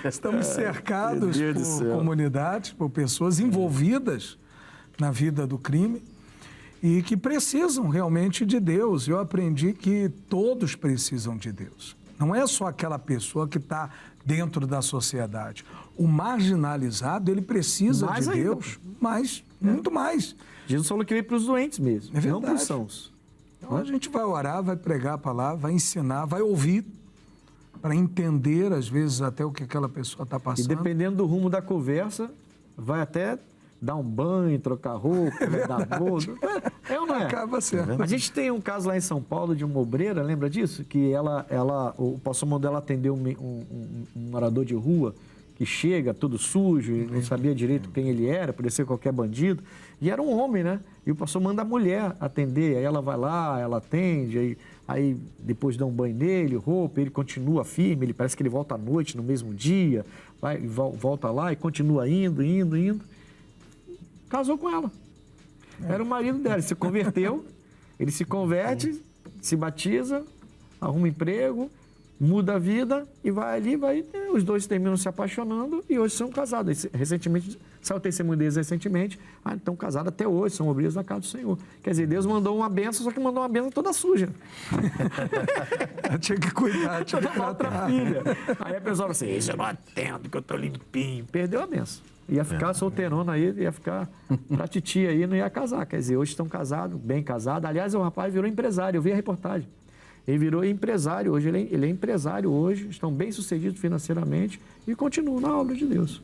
estamos cercados por comunidades, por pessoas envolvidas na vida do crime e que precisam realmente de Deus. Eu aprendi que todos precisam de Deus. Não é só aquela pessoa que está dentro da sociedade. O marginalizado, ele precisa de Deus, mas muito mais. Jesus falou que veio para os doentes mesmo, não para os sãos. Então a gente vai orar, vai pregar a palavra, vai ensinar, vai ouvir para entender, às vezes, até o que aquela pessoa está passando. E dependendo do rumo da conversa, vai até dar um banho, trocar roupa, dar bolo. É ou não é? Acaba sendo. A gente tem um caso lá em São Paulo de uma obreira, lembra disso? Que o pastor mandou ela atender um morador de rua que chega todo sujo, não sabia direito quem ele era, podia ser qualquer bandido. E era um homem, né? E o pastor manda a mulher atender, aí ela vai lá, ela atende, aí depois dá um banho nele, roupa, ele continua firme, ele parece que ele volta à noite no mesmo dia, volta lá e continua indo. Casou com ela. Era o marido dela, ele se converteu, ele se converte, se batiza, arruma emprego, muda a vida e vai ali, os dois terminam se apaixonando e hoje são casados. Recentemente, saiu o testemunho deles recentemente, estão casados até hoje, são obreiros da casa do Senhor. Quer dizer, Deus mandou uma bênção, só que mandou uma bênção toda suja. Tinha que cuidar, tinha que tratar. Outra filha. Aí a pessoa fala assim, isso eu não atendo, que eu tô limpinho. Perdeu a bênção. Ia ficar solteirona aí, ia ficar pra titia aí, não ia casar. Quer dizer, hoje estão casados, bem casados. Aliás, o rapaz virou empresário, eu vi a reportagem. Ele virou empresário hoje, ele é empresário hoje, estão bem sucedidos financeiramente e continuam na obra de Deus.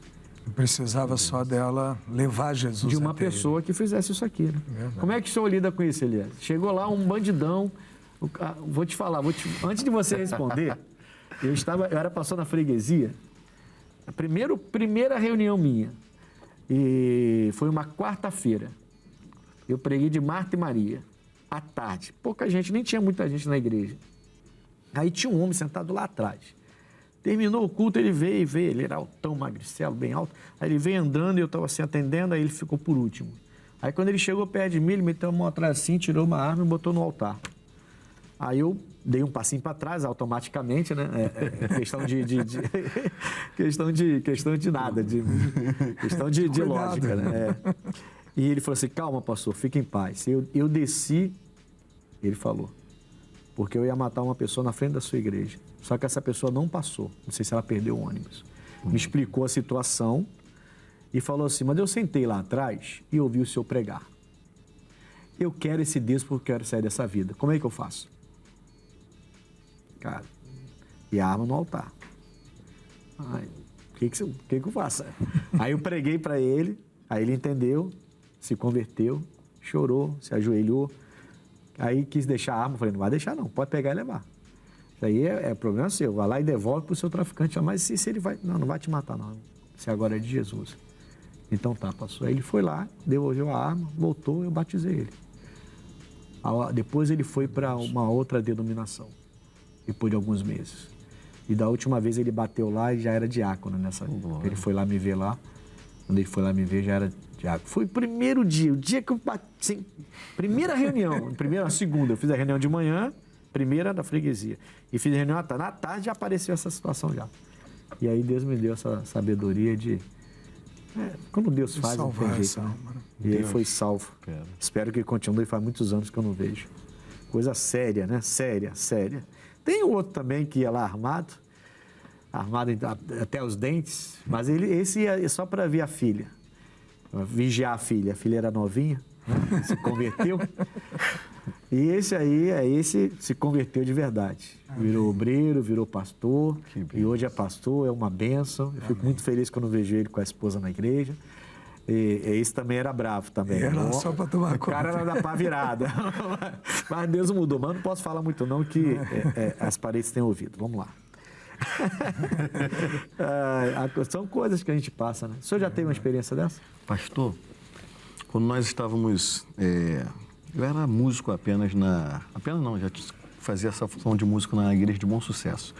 Precisava só dela levar Jesus de uma pessoa que fizesse isso aqui, né? Como é que o senhor lida com isso, Elias? Chegou lá um bandidão, vou te falar, antes de você responder, eu era pastor na freguesia, a primeira reunião minha, e foi uma quarta-feira, eu preguei de Marta e Maria, à tarde, pouca gente, nem tinha muita gente na igreja, aí tinha um homem sentado lá atrás. Terminou o culto, ele veio, ele era altão, magricelo, bem alto. Aí ele veio andando e eu estava assim atendendo, aí ele ficou por último. Aí quando ele chegou perto de mim, ele meteu a mão atrás assim, tirou uma arma e botou no altar. Aí eu dei um passinho para trás, automaticamente, né? Questão de nada, questão de lógica, né? E ele falou assim, calma, pastor, fica em paz. Eu desci, ele falou, porque eu ia matar uma pessoa na frente da sua igreja. Só que essa pessoa não passou. Não sei se ela perdeu o ônibus. Me explicou a situação e falou assim, mas eu sentei lá atrás e ouvi o senhor pregar. Eu quero esse Deus porque eu quero sair dessa vida. Como é que eu faço? cara, e a arma no altar. Ai, o que eu faço? Aí eu preguei para ele, aí ele entendeu, se converteu, chorou, se ajoelhou. Aí quis deixar a arma, falei, não vai deixar não, pode pegar e levar. Isso aí é problema seu, vai lá e devolve para o seu traficante. Mas se ele vai, não vai te matar não, se agora é de Jesus. Então tá, pastor. Aí ele foi lá, devolveu a arma, voltou, eu batizei ele. Depois ele foi para uma outra denominação, depois de alguns meses. E da última vez ele bateu lá e já era diácono nessa. Ele foi lá me ver lá. Quando ele foi lá me ver, já era diácono. Foi o primeiro dia, o dia que eu bati. Assim, primeira reunião, segunda. Eu fiz a reunião de manhã, primeira da freguesia. E fiz a reunião à tarde. Na tarde já apareceu essa situação já. E aí Deus me deu essa sabedoria de. Quando Deus faz, não tem jeito. Né? E ele foi salvo. Espero que ele continue, faz muitos anos que eu não vejo. Coisa séria, né? Séria. Tem outro também que ia lá armado até os dentes, mas esse ia só para ver a filha, vigiar a filha. A filha era novinha, né? Se converteu. E esse se converteu de verdade. Virou obreiro, virou pastor, e hoje é pastor, é uma bênção. Eu fico muito feliz quando eu vejo ele com a esposa na igreja. E esse também era bravo também. Era só para tomar conta. O cara era da pá virada. Mas Deus mudou. Mas não posso falar muito não, que as paredes têm ouvido. Vamos lá. São coisas que a gente passa, né? O senhor já teve uma experiência dessa? Pastor, quando nós estávamos... eu era músico apenas já fazia essa função de músico na igreja de Bom Sucesso.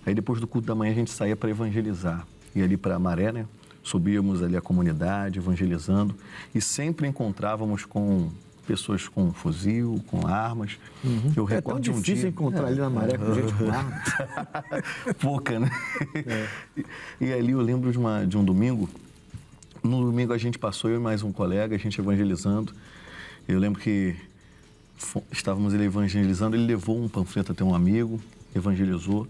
Aí depois do culto da manhã a gente saía para evangelizar. Ia ali para Maré, né? Subíamos ali a comunidade, evangelizando, e sempre encontrávamos com pessoas com fuzil, com armas. Eu recordo de um dia... É tão difícil encontrar ali na Maré com gente com arma. Pouca, né? E ali eu lembro de um domingo. No domingo a gente passou, eu e mais um colega, a gente evangelizando. Eu lembro que estávamos ali evangelizando, ele levou um panfleto até um amigo, evangelizou,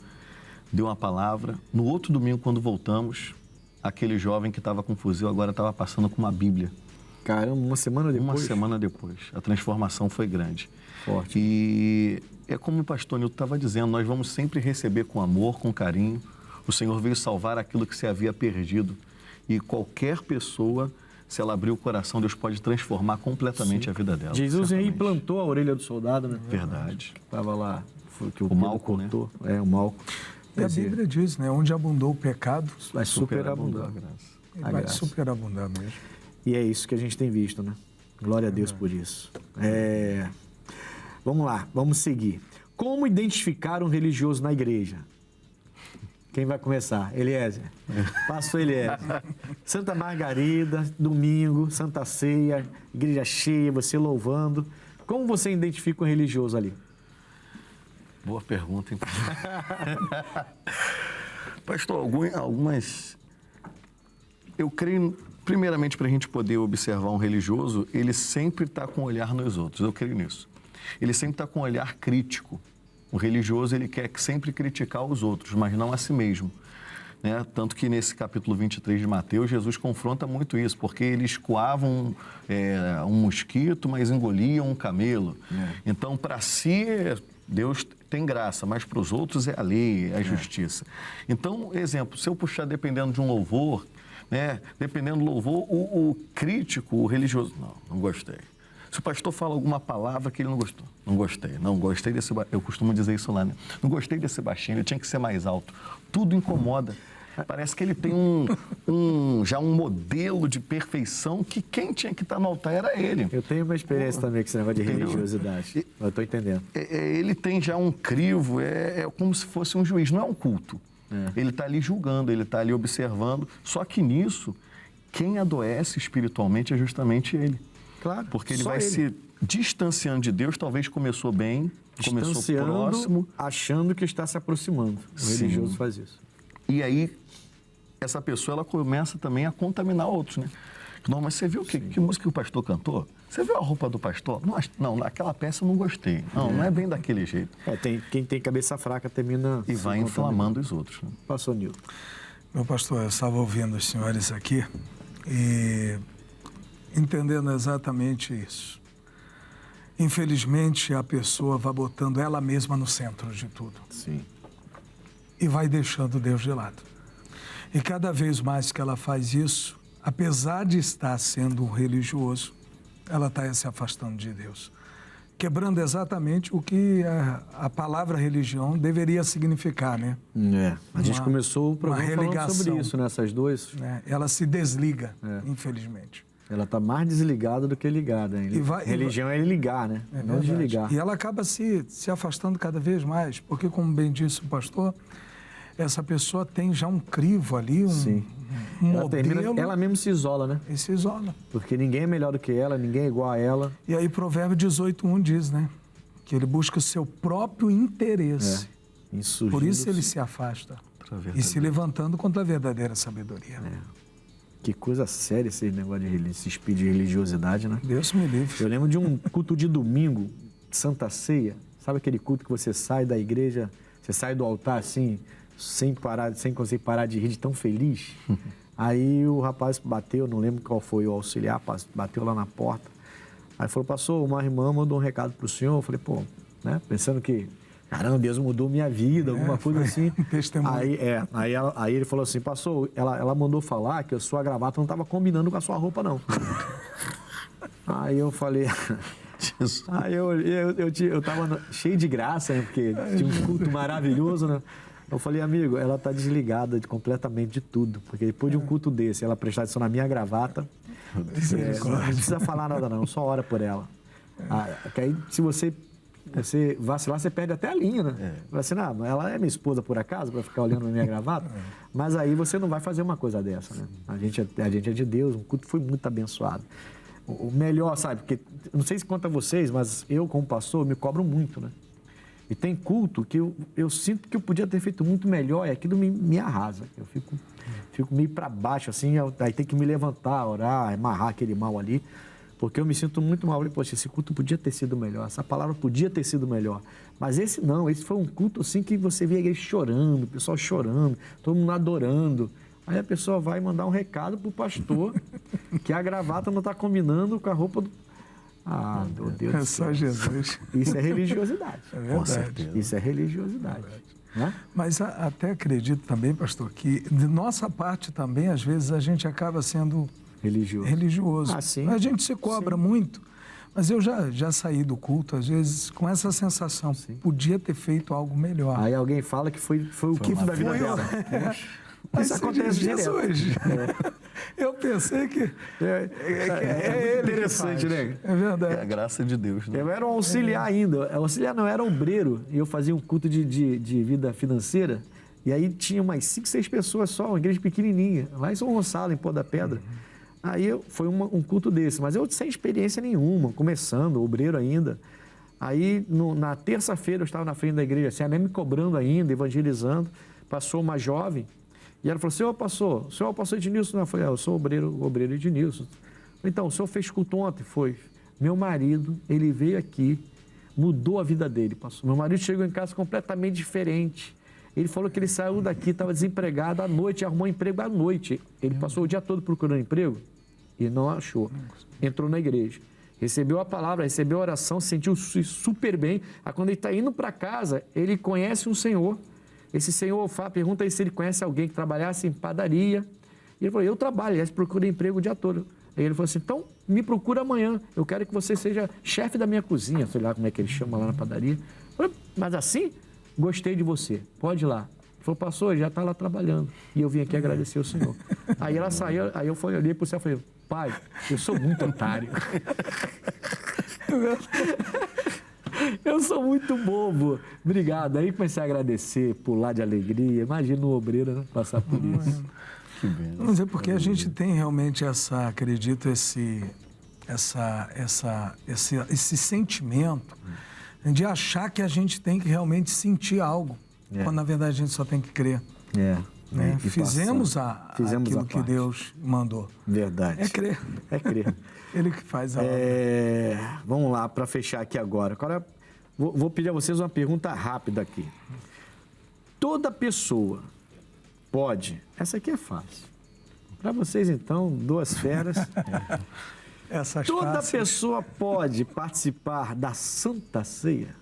deu uma palavra. No outro domingo, quando voltamos, aquele jovem que estava com fuzil agora estava passando com uma Bíblia. Caramba, uma semana depois? Uma semana depois. A transformação foi grande. Forte. E é como o pastor Nilton estava dizendo, nós vamos sempre receber com amor, com carinho. O Senhor veio salvar aquilo que se havia perdido. E qualquer pessoa, se ela abrir o coração, Deus pode transformar completamente a vida dela. Jesus aí certamente. plantou a orelha do soldado, né? Verdade. Estava lá, foi que o Malco, cortou. Né? O Malco. E a Bíblia diz, né? Onde abundou o pecado, vai superabundar. ele vai superabundar mesmo. E é isso que a gente tem visto, né? Glória a Deus por isso. Vamos lá, vamos seguir. Como identificar um religioso na igreja? Quem vai começar? Eliezer. Pastor Eliezer. Santa Margarida, domingo, Santa Ceia, igreja cheia, você louvando. Como você identifica um religioso ali? Boa pergunta, hein? Pastor, algumas... Eu creio, primeiramente, para a gente poder observar um religioso, ele sempre está com o olhar nos outros, eu creio nisso. Ele sempre está com um olhar crítico. O religioso, ele quer sempre criticar os outros, mas não a si mesmo. Né? Tanto que nesse capítulo 23 de Mateus, Jesus confronta muito isso, porque eles coavam um mosquito, mas engoliam um camelo. Então, para si, Deus tem graça, mas para os outros é a lei, é a justiça. Então, exemplo, se eu puxar dependendo de um louvor, né? Dependendo do louvor, o crítico, o religioso, não gostei. Se o pastor fala alguma palavra que ele não gostou, não gostei desse baixinho, eu costumo dizer isso lá, né? Não gostei desse baixinho, ele tinha que ser mais alto. Tudo incomoda. Parece que ele tem já um modelo de perfeição que quem tinha que estar no altar era ele. Eu tenho uma experiência também com esse negócio de religiosidade. Eu estou entendendo. Ele tem já um crivo, é como se fosse um juiz, não é um culto. Ele está ali julgando, ele está ali observando. Só que nisso, quem adoece espiritualmente é justamente ele. Claro. Porque ele vai se distanciando de Deus, talvez começou bem, começou próximo. Achando que está se aproximando. O religioso faz isso. E aí, essa pessoa, ela começa também a contaminar outros, né? Não, mas você viu que música que o pastor cantou? Você viu a roupa do pastor? Não, naquela peça eu não gostei. Não é bem daquele jeito. Quem tem cabeça fraca termina... E vai inflamando os outros. Né? Pastor Nilton. Meu pastor, eu estava ouvindo os senhores aqui e entendendo exatamente isso. Infelizmente, a pessoa vai botando ela mesma no centro de tudo. Sim. e vai deixando Deus de lado. E cada vez mais que ela faz isso, apesar de estar sendo um religioso, ela está se afastando de Deus. Quebrando exatamente o que a palavra religião deveria significar, né? A gente começou o programa falando sobre isso, nessas duas. Ela se desliga, infelizmente. Ela está mais desligada do que ligada. Religião é ligar, né? Não desligar. E ela acaba se afastando cada vez mais, porque, como bem disse o pastor, essa pessoa tem já um crivo ali, um modelo. Ela mesmo se isola, né? E se isola. Porque ninguém é melhor do que ela, ninguém é igual a ela. E aí Provérbio 18:1 diz, né? Que ele busca o seu próprio interesse. Por isso ele se afasta. E se levantando contra a verdadeira sabedoria. Que coisa séria esse negócio esse espírito de religiosidade, né? Deus me livre. Eu lembro de um culto de domingo, Santa Ceia. Sabe aquele culto que você sai da igreja, você sai do altar assim, sem conseguir parar de rir, de tão feliz? Aí o rapaz bateu, não lembro qual foi o auxiliar, bateu lá na porta. Aí falou, pastor, uma irmã mandou um recado pro senhor. Eu falei, pô, né? Pensando que, caramba, Deus mudou minha vida, alguma coisa assim. Testemunho. Aí ele falou assim, pastor, ela mandou falar que a sua gravata não estava combinando com a sua roupa, não. Aí eu falei... Aí eu tava cheio de graça, né? Porque tinha um culto maravilhoso, né? Eu falei, amigo, ela tá desligada completamente de tudo. Porque depois de um culto desse, ela prestar atenção na minha gravata, não precisa falar nada não, só ora por ela. Que aí, se você vacilar, você perde até a linha, né? Fala assim, não, ela é minha esposa por acaso, para ficar olhando na minha gravata? Mas aí você não vai fazer uma coisa dessa, né? A gente é de Deus, o culto foi muito abençoado. O melhor, sabe? Porque, não sei se conta a vocês, mas eu, como pastor, me cobro muito, né? E tem culto que eu sinto que eu podia ter feito muito melhor e aquilo me arrasa. Eu fico meio para baixo, assim, aí tem que me levantar, orar, amarrar aquele mal ali, porque eu me sinto muito mal. Eu falei, poxa, esse culto podia ter sido melhor, essa palavra podia ter sido melhor. Mas esse não, esse foi um culto assim que você via a igreja chorando, o pessoal chorando, todo mundo adorando. Aí a pessoa vai mandar um recado pro pastor que a gravata não está combinando com a roupa do... Ah, meu Deus do céu. É só Jesus. Isso é religiosidade. É verdade. Com certeza. Isso é religiosidade. Né? Mas até acredito também, pastor, que de nossa parte também, às vezes, a gente acaba sendo religioso. Ah, sim. A gente se cobra muito. Mas eu já saí do culto, às vezes, com essa sensação. Podia ter feito algo melhor. Aí alguém fala que foi o quinto da vida dela. Mas isso acontece direto. Eu pensei que é ele interessante, né? É verdade. É a graça de Deus, né? Eu era um auxiliar ainda. Auxiliar não, era obreiro. E eu fazia um culto de vida financeira. E aí tinha umas 5, 6 pessoas só, uma igreja pequenininha. Lá em São Gonçalo, em Pó da Pedra. Aí foi um culto desse. Mas eu sem experiência nenhuma, começando, obreiro ainda. Aí na terça-feira eu estava na frente da igreja, assim, nem me cobrando ainda, evangelizando. Passou uma jovem. E ela falou, o senhor é o pastor Ednilson? Eu falei, eu sou obreiro Ednilson. Então, o senhor fez culto ontem? Foi. Meu marido, ele veio aqui, mudou a vida dele, pastor. Meu marido chegou em casa completamente diferente. Ele falou que ele saiu daqui, estava desempregado à noite, arrumou emprego à noite. Ele passou o dia todo procurando emprego e não achou. Entrou na igreja, recebeu a palavra, recebeu a oração, se sentiu super bem. Aí quando ele está indo para casa, ele conhece um senhor. Esse senhor pergunta aí se ele conhece alguém que trabalhasse em padaria. E ele falou, eu trabalho, aliás, procuro emprego o dia todo. Aí ele falou assim, então me procura amanhã, eu quero que você seja chefe da minha cozinha, sei lá como é que ele chama lá na padaria. Eu falei, mas assim, gostei de você, pode ir lá. Ele falou, pastor, já está lá trabalhando. E eu vim aqui agradecer o senhor. Aí ela saiu, aí eu olhei para o céu e falei, pai, eu sou muito otário. Eu sou muito bobo. Obrigado. Aí comecei a agradecer, pular de alegria. Imagina o obreiro, né, passar por isso. Que bem. Mas é porque a gente tem realmente acredito, esse sentimento de achar que a gente tem que realmente sentir algo, quando na verdade a gente só tem que crer. Né? Fizemos aquilo que Deus mandou. Verdade. É crer. É crer. Ele que faz a obra. Vamos lá, para fechar aqui agora. Agora, vou pedir a vocês uma pergunta rápida aqui. Toda pessoa pode... Essa aqui é fácil. Para vocês, então, 2 feras. Toda pessoa pode participar da Santa Ceia?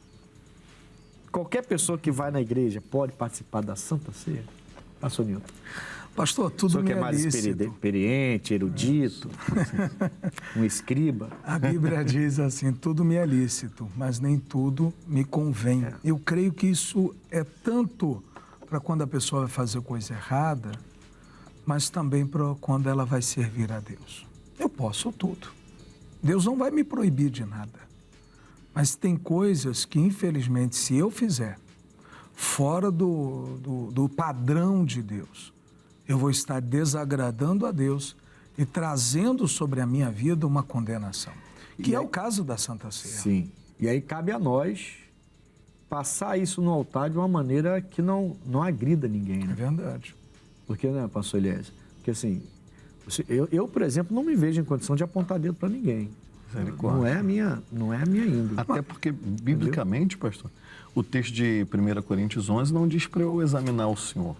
qualquer pessoa que vai na igreja pode participar da Santa Ceia? Pastor Nilton. Pastor, tudo me que é mais experiente, erudito, um escriba. A Bíblia diz assim, tudo me é lícito, mas nem tudo me convém. Eu creio que isso é tanto para quando a pessoa vai fazer coisa errada, mas também para quando ela vai servir a Deus. Eu posso tudo. Deus não vai me proibir de nada. Mas tem coisas que, infelizmente, se eu fizer fora do padrão de Deus, eu vou estar desagradando a Deus e trazendo sobre a minha vida uma condenação, que é o caso da Santa Ceia. Sim. E aí cabe a nós passar isso no altar de uma maneira que não agrida ninguém, né? É verdade. Porque, né, pastor Elias? Porque assim, eu, por exemplo, não me vejo em condição de apontar dedo para ninguém. Não é a minha índole. Até porque, biblicamente, pastor, o texto de 1 Coríntios 11 não diz para eu examinar o Senhor.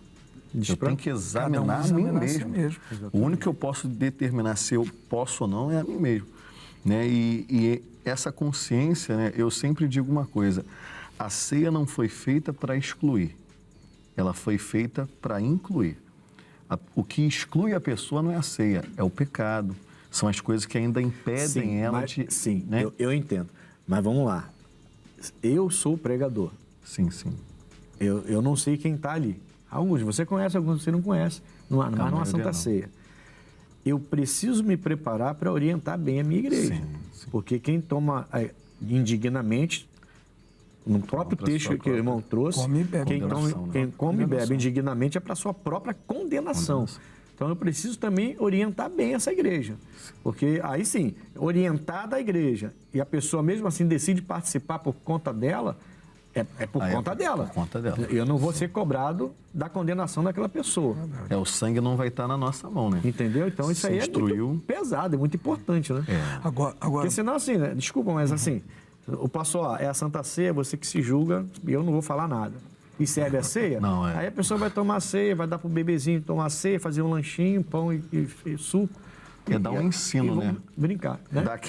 Eu tenho que examinar a mim mesmo. O único que eu posso determinar se eu posso ou não é a mim mesmo. Né? E essa consciência, né, eu sempre digo uma coisa, a ceia não foi feita para excluir, ela foi feita para incluir. O que exclui a pessoa não é a ceia, é o pecado. São as coisas que ainda impedem ela de... Sim, né? eu entendo. Mas vamos lá. Eu sou pregador. Sim, sim. Eu não sei quem está ali. Alguns você conhece, alguns você não conhece. Numa Santa Ceia. Eu preciso me preparar para orientar bem a minha igreja. Sim. Porque quem toma indignamente, no próprio texto que o irmão trouxe, quem come e bebe indignamente é para a sua própria condenação. Então eu preciso também orientar bem essa igreja. Porque aí sim, orientada a igreja e a pessoa mesmo assim decide participar por conta dela, é por conta dela. Por conta dela. Eu não vou ser cobrado da condenação daquela pessoa. O sangue não vai estar na nossa mão, né? Entendeu? Então isso aí é muito pesado, é muito importante, né? Agora... Porque senão assim, né? Desculpa, mas assim, o pastor, é a Santa Ceia, você que se julga e eu não vou falar nada. E serve a ceia? Não, Aí a pessoa vai tomar a ceia, vai dar pro bebezinho tomar a ceia, fazer um lanchinho, pão e suco. É dar um ensino, né? Brincar, né? Dar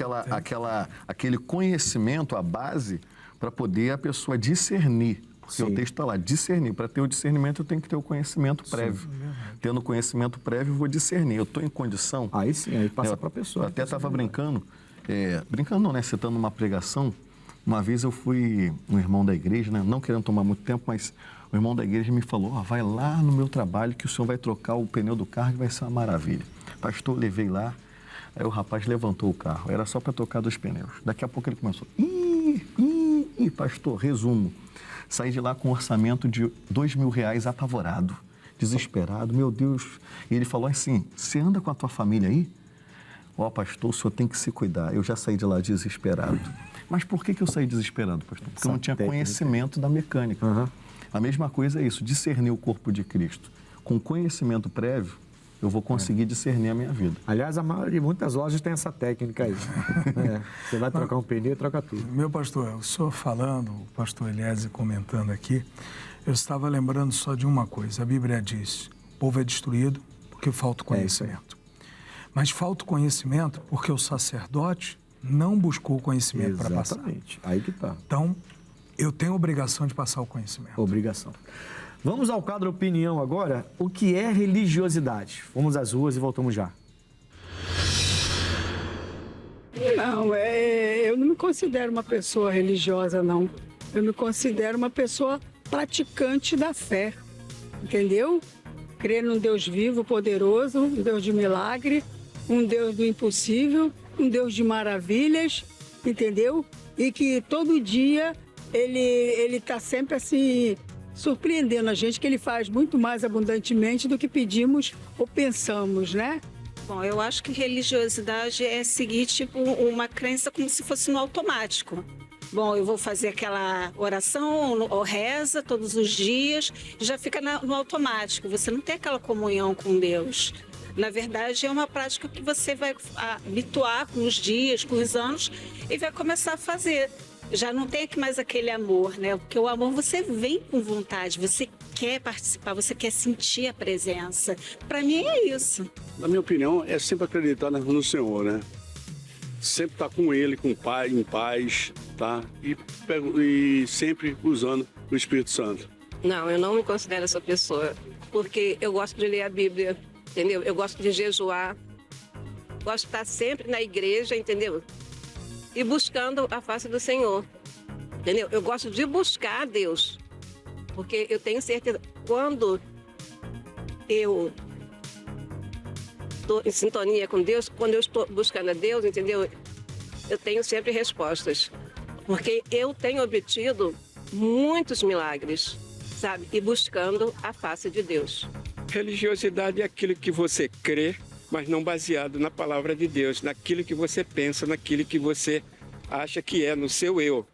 aquele conhecimento, a base, para poder a pessoa discernir. Porque o texto está lá, discernir. Para ter o discernimento, eu tenho que ter o conhecimento prévio. Tendo conhecimento prévio, eu vou discernir. Eu estou em condição... Aí sim, aí passa para a pessoa. Eu até estava brincando, brincando não, né? Citando uma pregação. Uma vez eu fui um irmão da igreja, né? Não querendo tomar muito tempo, mas o irmão da igreja me falou, vai lá no meu trabalho que o senhor vai trocar o pneu do carro e vai ser uma maravilha. Pastor, eu levei lá, aí o rapaz levantou o carro, era só para trocar 2 pneus. Daqui a pouco ele começou, pastor, resumo, saí de lá com um orçamento de R$2.000 apavorado, desesperado, meu Deus. E ele falou assim, você anda com a tua família aí? Pastor, o senhor tem que se cuidar. Eu já saí de lá desesperado. Mas por que eu saí desesperado, pastor? Porque eu não tinha conhecimento da mecânica. A mesma coisa é isso, discernir o corpo de Cristo. Com conhecimento prévio, eu vou conseguir discernir a minha vida. Aliás, muitas lojas têm essa técnica aí. Você vai trocar um pneu e troca tudo. Meu pastor, o senhor falando, o pastor Elias comentando aqui, eu estava lembrando só de uma coisa. A Bíblia diz, o povo é destruído porque falta conhecimento. Mas falta conhecimento porque o sacerdote não buscou conhecimento para passar. Exatamente, aí que está. Então, eu tenho a obrigação de passar o conhecimento. Obrigação. Vamos ao quadro Opinião agora. O que é religiosidade? Vamos às ruas e voltamos já. Não, eu não me considero uma pessoa religiosa, não. Eu me considero uma pessoa praticante da fé, entendeu? Crer num Deus vivo, poderoso, um Deus de milagre, um Deus do impossível, um Deus de maravilhas, entendeu? E que todo dia ele está sempre assim, surpreendendo a gente, que ele faz muito mais abundantemente do que pedimos ou pensamos, né? Bom, eu acho que religiosidade é seguir tipo uma crença como se fosse no automático. Bom, eu vou fazer aquela oração ou reza todos os dias, já fica no automático. Você não tem aquela comunhão com Deus. Na verdade, é uma prática que você vai habituar com os dias, com os anos, e vai começar a fazer. Já não tem mais aquele amor, né? Porque o amor você vem com vontade, você quer participar, você quer sentir a presença. Para mim é isso. Na minha opinião, é sempre acreditar no Senhor, né? sempre estar com ele, com o Pai, em paz, tá? E sempre usando o Espírito Santo. Não, eu não me considero essa pessoa, porque eu gosto de ler a Bíblia, entendeu? Eu gosto de jejuar, gosto de estar sempre na igreja, entendeu? E buscando a face do Senhor, entendeu? Eu gosto de buscar a Deus, porque eu tenho certeza, quando eu estou em sintonia com Deus, quando eu estou buscando a Deus, entendeu? Eu tenho sempre respostas, porque eu tenho obtido muitos milagres, sabe? E buscando a face de Deus. Religiosidade é aquilo que você crê, mas não baseado na palavra de Deus, naquilo que você pensa, naquilo que você acha que é, no seu eu.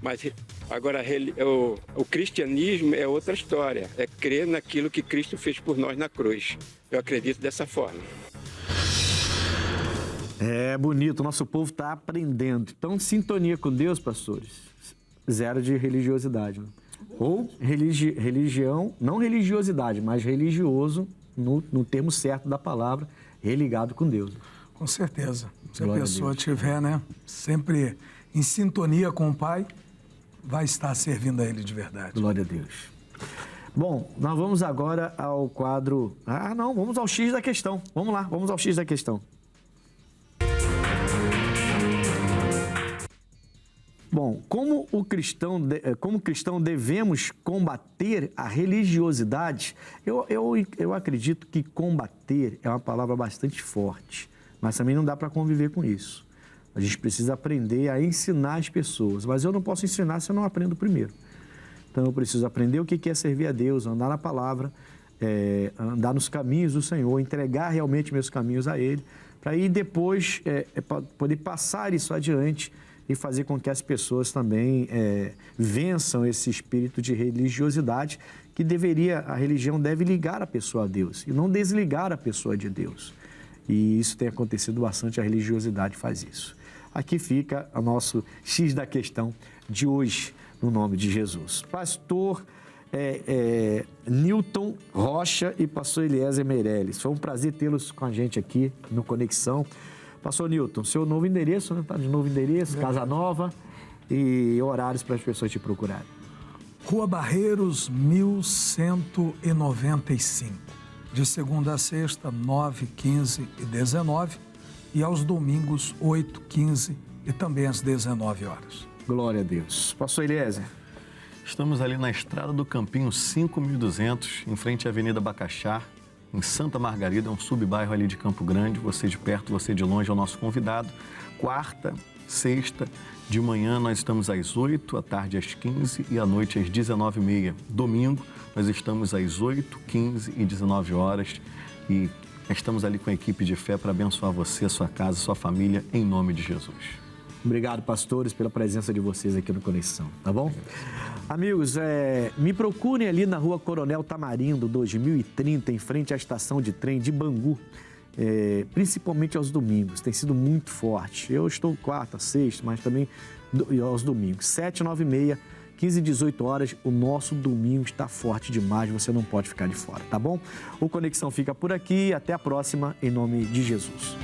Mas agora o cristianismo é outra história, é crer naquilo que Cristo fez por nós na cruz. Eu acredito dessa forma. É bonito, o nosso povo está aprendendo. Então, sintonia com Deus, pastores, zero de religiosidade. Né? Ou religião, não religiosidade, mas religioso, no termo certo da palavra, religado com Deus. Com certeza. Se Glória a pessoa estiver, né, sempre em sintonia com o Pai, vai estar servindo a Ele de verdade. Glória a Deus. Bom, nós vamos agora ao quadro... vamos ao X da questão. Vamos lá, vamos ao X da questão. Bom, como cristão devemos combater a religiosidade? Eu acredito que combater é uma palavra bastante forte, mas também não dá para conviver com isso. A gente precisa aprender a ensinar as pessoas, mas eu não posso ensinar se eu não aprendo primeiro. Então eu preciso aprender o que é servir a Deus, andar na palavra, andar nos caminhos do Senhor, entregar realmente meus caminhos a Ele, para aí depois poder passar isso adiante e fazer com que as pessoas também vençam esse espírito de religiosidade que a religião deve ligar a pessoa a Deus e não desligar a pessoa de Deus. E isso tem acontecido bastante, a religiosidade faz isso. Aqui fica o nosso X da questão de hoje, no nome de Jesus. Pastor Newton Rocha e pastor Eliezer Meirelles, foi um prazer tê-los com a gente aqui no Conexão. Pastor Newton, seu novo endereço, né? Tá de novo endereço, Casa Nova e horários para as pessoas te procurarem. Rua Barreiros, 1195. De segunda a sexta, 9, 15 e 19. E aos domingos, 8, 15 e também às 19 horas. Glória a Deus. Pastor Eliezer. Estamos ali na Estrada do Campinho 5200, em frente à Avenida Bacaxá, em Santa Margarida, é um subbairro ali de Campo Grande. Você de perto, você de longe é o nosso convidado. Quarta, sexta, de manhã nós estamos às 8, à tarde às 15 e à noite às 19h30. Domingo nós estamos às 8, 15 e 19 horas e estamos ali com a equipe de fé para abençoar você, a sua casa, a sua família, em nome de Jesus. Obrigado, pastores, pela presença de vocês aqui no Conexão, tá bom? Amigos, me procurem ali na Rua Coronel Tamarindo, 2030, em frente à estação de trem de Bangu, principalmente aos domingos, tem sido muito forte. Eu estou quarta, sexta, mas também aos domingos, 7, 9 e meia, 15 e 18 horas, o nosso domingo está forte demais, você não pode ficar de fora, tá bom? O Conexão fica por aqui, até a próxima, em nome de Jesus.